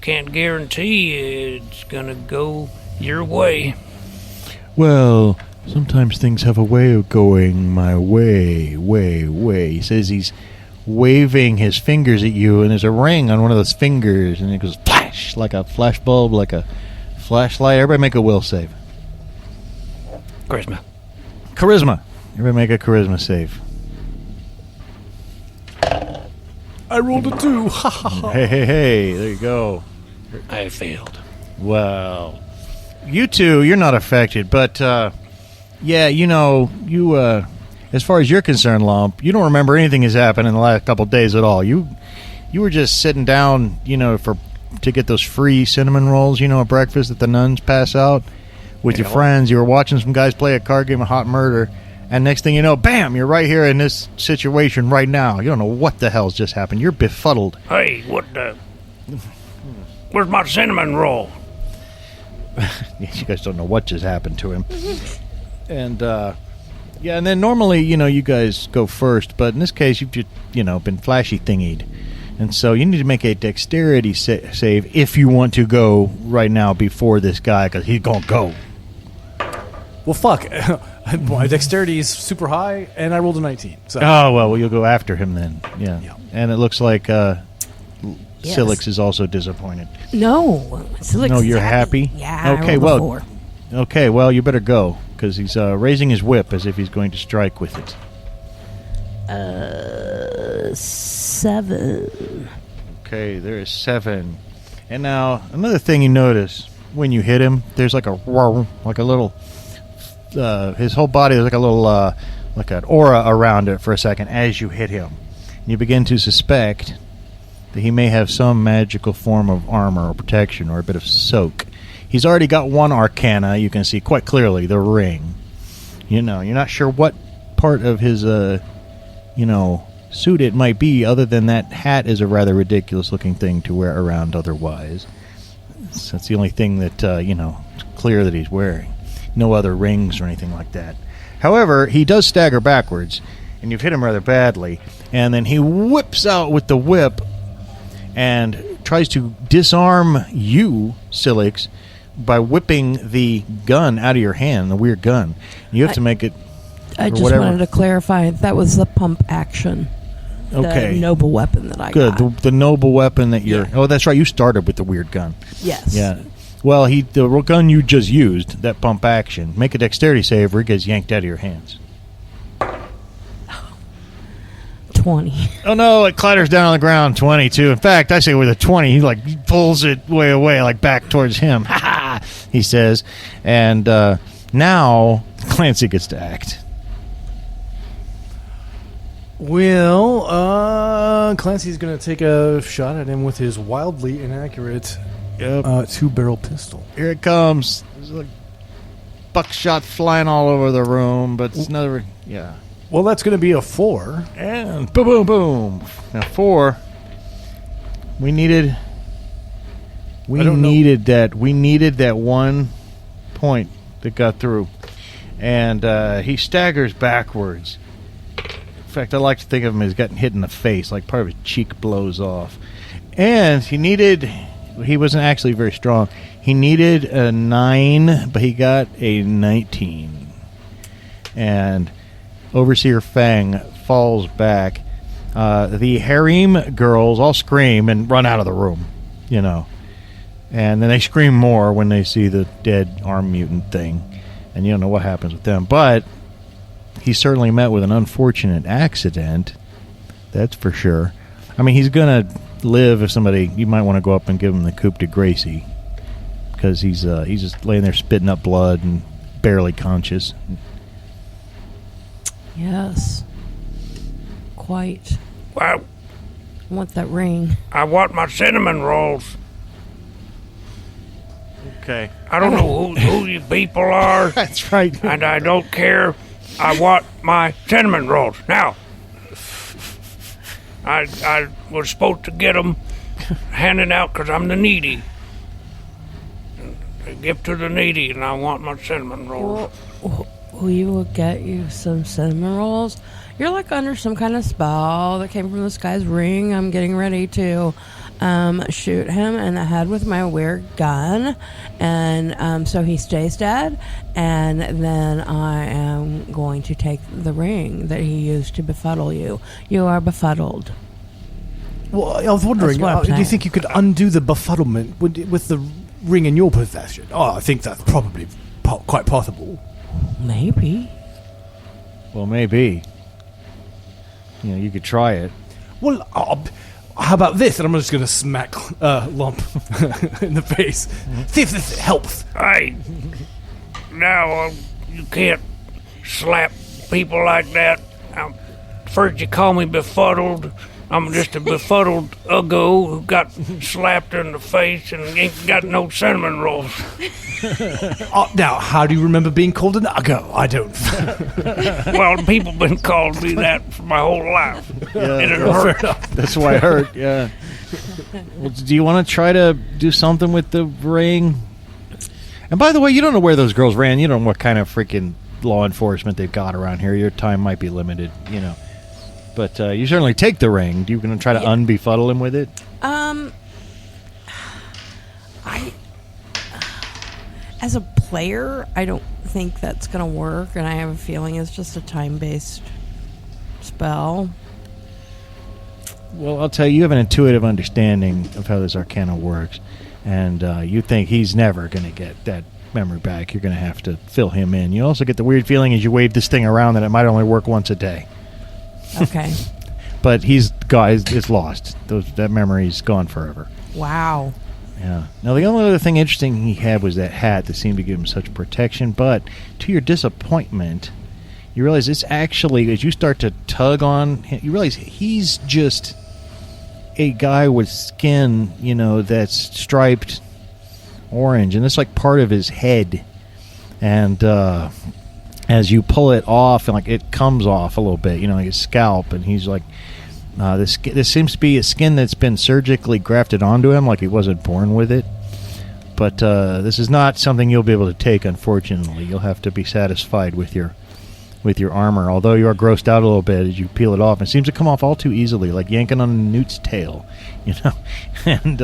A: can't guarantee it's gonna go your way.
C: Well, sometimes things have a way of going my way. He says he's waving his fingers at you, and there's a ring on one of those fingers, and it goes flash, like a flash bulb, like a flashlight. Everybody make a will save. Charisma. Everybody make a charisma save.
D: I rolled a 2.
C: Hey, there you go.
A: I failed.
C: Well, you two, you're not affected, but yeah, you as far as you're concerned, Lump, you don't remember anything has happened in the last couple of days at all. You were just sitting down, to get those free cinnamon rolls, at breakfast that the nuns pass out with your friends. You were watching some guys play a card game of Hot Murder, and next thing you know, bam, you're right here in this situation right now. You don't know what the hell's just happened. You're befuddled.
A: Hey, where's my cinnamon roll?
C: You guys don't know what just happened to him. And yeah, and then normally, you guys go first, but in this case, you've just, been flashy thingied. And so you need to make a dexterity save if you want to go right now before this guy, because he's going to go.
D: Well, fuck. My dexterity is super high, and I rolled a 19. So.
C: Oh, well, you'll go after him then. Yeah. And it looks like Silix is also disappointed.
B: No. Silix
C: No, you're
B: is
C: happy?
B: Yeah,
C: Okay,
B: I rolled a 4.
C: Okay, well, you better go, because he's raising his whip as if he's going to strike with it.
B: 7.
C: Okay, there is 7. And now, another thing you notice, when you hit him, there's like a little, his whole body, there's like a little, like an aura around it for a second as you hit him. And you begin to suspect that he may have some magical form of armor or protection or a bit of soak. He's already got one arcana, you can see quite clearly, the ring. You're not sure what part of his, suit it might be, other than that hat is a rather ridiculous-looking thing to wear around otherwise. So that's the only thing that, it's clear that he's wearing. No other rings or anything like that. However, he does stagger backwards, and you've hit him rather badly, and then he whips out with the whip and tries to disarm you, Silix, by whipping the gun out of your hand, the weird gun. You have to make it...
B: I just wanted to clarify, that was the pump action.
C: Okay.
B: The noble weapon that I
C: got.
B: Good.
C: The noble weapon that you're... Yeah. Oh, that's right. You started with the weird gun.
B: Yes.
C: Yeah. Well, the gun you just used, that pump action, make a dexterity save or it gets yanked out of your hands.
B: 20.
C: Oh, no. It clatters down on the ground. 22. In fact, I say with a 20, he pulls it way away, back towards him. Ha ha! He says. And now Clancy gets to act.
D: Well, Clancy's going to take a shot at him with his wildly inaccurate 2-barrel pistol.
C: Here it comes. There's buckshot flying all over the room, but it's another... Yeah.
D: Well, that's going to be a 4.
C: And boom, boom, boom. Now 4. We needed that 1 point that got through. And he staggers backwards. In fact, I like to think of him as getting hit in the face, like part of his cheek blows off. And he wasn't actually very strong. He needed a 9, but he got a 19. And Overseer Fang falls back. The harem girls all scream and run out of the room, And then they scream more when they see the dead arm mutant thing. And you don't know what happens with them. But he certainly met with an unfortunate accident. That's for sure. I mean, he's going to live if somebody... You might want to go up and give him the coup de grace, because he's just laying there spitting up blood and barely conscious.
B: Yes. Quite.
A: Well,
B: I want that ring.
A: I want my cinnamon rolls.
C: Okay.
A: I don't know who you people are.
C: That's right.
A: And I don't care. I want my cinnamon rolls. Now, I was supposed to get them handed out because I'm the needy. A gift to the needy, and I want my cinnamon rolls.
B: We will get you some cinnamon rolls. You're like under some kind of spell that came from this guy's ring. I'm getting ready to shoot him in the head with my weird gun, and so he stays dead, and then I am going to take the ring that he used to befuddle you. You are befuddled.
D: Well, I was wondering,
B: That's what I'm
D: do you
B: saying.
D: think you could undo the befuddlement with the ring in your possession? Oh, I think that's probably quite possible.
B: Maybe.
C: Well, maybe. You could try it.
D: Well, how about this? And I'm just going to smack Lump in the face. See if this helps.
A: Hey, now you can't slap people like that. First you call me befuddled. I'm just a befuddled uggo who got slapped in the face and ain't got no cinnamon rolls.
D: Now, how do you remember being called an uggo? I don't.
A: Well, people been calling me that for my whole life.
C: Yeah,
A: And it hurt.
C: that's why it hurt. Yeah. Well, do you want to try to do something with the ring? And by the way, you don't know where those girls ran. You don't know what kind of freaking law enforcement they've got around here. Your time might be limited, But you certainly take the ring. You going to try to unbefuddle him with it?
B: As a player, I don't think that's going to work, and I have a feeling it's just a time-based spell.
C: Well, I'll tell you, you have an intuitive understanding of how this arcana works, and you think he's never going to get that memory back. You're going to have to fill him in. You also get the weird feeling as you wave this thing around that it might only work once a day.
B: Okay.
C: But it's lost. That memory's gone forever.
B: Wow.
C: Yeah. Now, the only other thing interesting he had was that hat that seemed to give him such protection, but to your disappointment, you realize it's actually, as you start to tug on him, you realize he's just a guy with skin, that's striped orange, and it's like part of his head. And as you pull it off, and it comes off a little bit, like his scalp, and he's like, this seems to be a skin that's been surgically grafted onto him, like he wasn't born with it. But this is not something you'll be able to take, unfortunately. You'll have to be satisfied with your armor, although you are grossed out a little bit as you peel it off. It seems to come off all too easily, like yanking on a newt's tail, And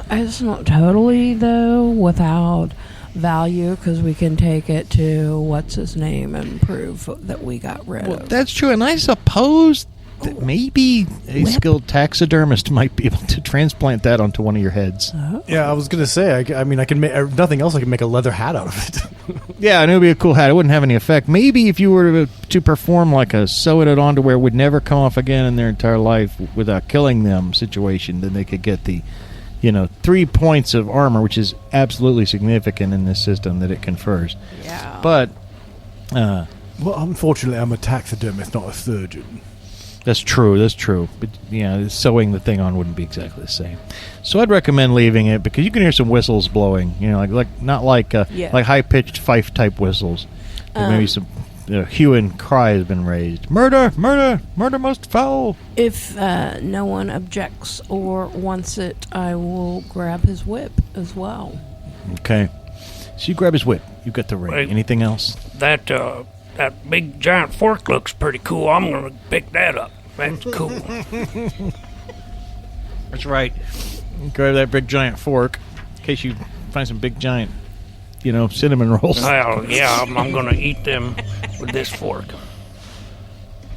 B: It's not totally, though, without value, because we can take it to what's-his-name and prove that we got rid of.
C: That's true, and I suppose that maybe a skilled taxidermist might be able to transplant that onto one of your heads.
D: Yeah, I was going to say, I can make nothing else. I can make a leather hat out of it.
C: Yeah, and it would be a cool hat. It wouldn't have any effect. Maybe if you were to perform like a sew it on to where it would never come off again in their entire life without killing them situation, then they could get the 3 points of armor, which is absolutely significant in this system that it confers.
B: Yeah.
C: But
D: Well, unfortunately, I'm a taxidermist, not a surgeon.
C: That's true. But sewing the thing on wouldn't be exactly the same. So I'd recommend leaving it because you can hear some whistles blowing. Not like high pitched fife type whistles. Maybe some hue and cry has been raised. Murder, murder, murder most foul.
B: If no one objects or wants it, I will grab his whip as well.
C: Okay. So you grab his whip. You got the ring.
A: Wait.
C: Anything else?
A: That big giant fork looks pretty cool. I'm gonna pick that up. That's cool.
C: That's right. Grab that big giant fork in case you find some big giant, cinnamon rolls.
A: Well, yeah, I'm gonna eat them with this fork.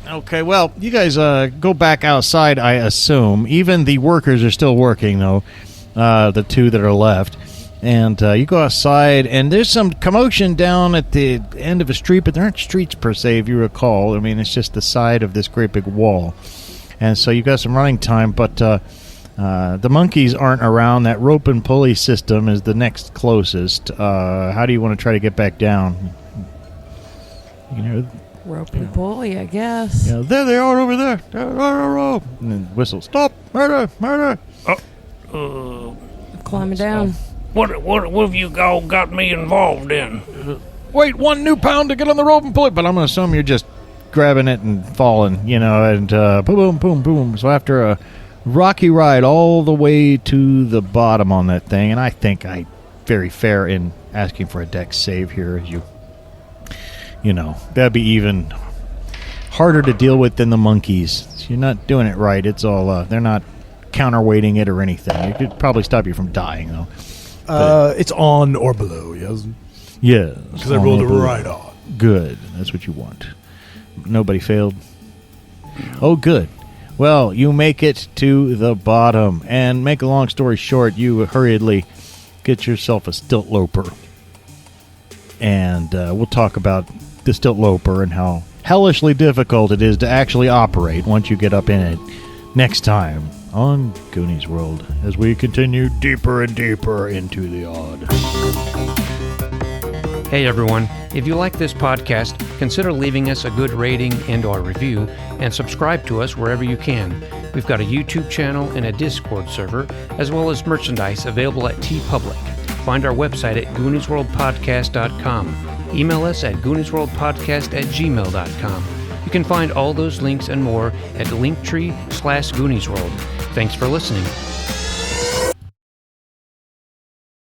C: Okay, well, you guys go back outside, I assume. Even the workers are still working, though, the two that are left. And you go outside, and there's some commotion down at the end of a street, but there aren't streets per se, if you recall. I mean, it's just the side of this great big wall. And so you've got some running time, but the monkeys aren't around. That rope and pulley system is the next closest. How do you want to try to get back down? You know,
B: Rope and pulley, I guess.
C: yeah, there they are over there. They're on a rope. And then whistle. Stop! Murder! Murder!
B: Climbing down.
A: What have you all got me involved in?
C: Wait, 1 new pound to get on the rope and pull it. But I'm going to assume you're just grabbing it and falling, you know, and boom, boom, boom, boom. So after a rocky ride all the way to the bottom on that thing, and I think I'm very fair in asking for a dex save here, as you know, that'd be even harder to deal with than the monkeys. You're not doing it right. It's all, they're not counterweighting it or anything. It could probably stop you from dying, though.
D: It's on or below, yes?
C: Yeah.
D: Because I rolled it right on.
C: Good. That's what you want. Nobody failed. Oh, good. Well, you make it to the bottom. And make a long story short, you hurriedly get yourself a stilt loper. And we'll talk about the stilt loper and how hellishly difficult it is to actually operate once you get up in it next time on Goonies World, as we continue deeper and deeper into the odd.
E: Hey everyone, if you like this podcast, consider leaving us a good rating and or review, and subscribe to us wherever you can. We've got a YouTube channel and a Discord server, as well as merchandise available at TeePublic. Find our website at GooniesWorldPodcast.com. Email us at GooniesWorldPodcast@gmail.com. You can find all those links and more at Linktree/GooniesWorld. Thanks for listening.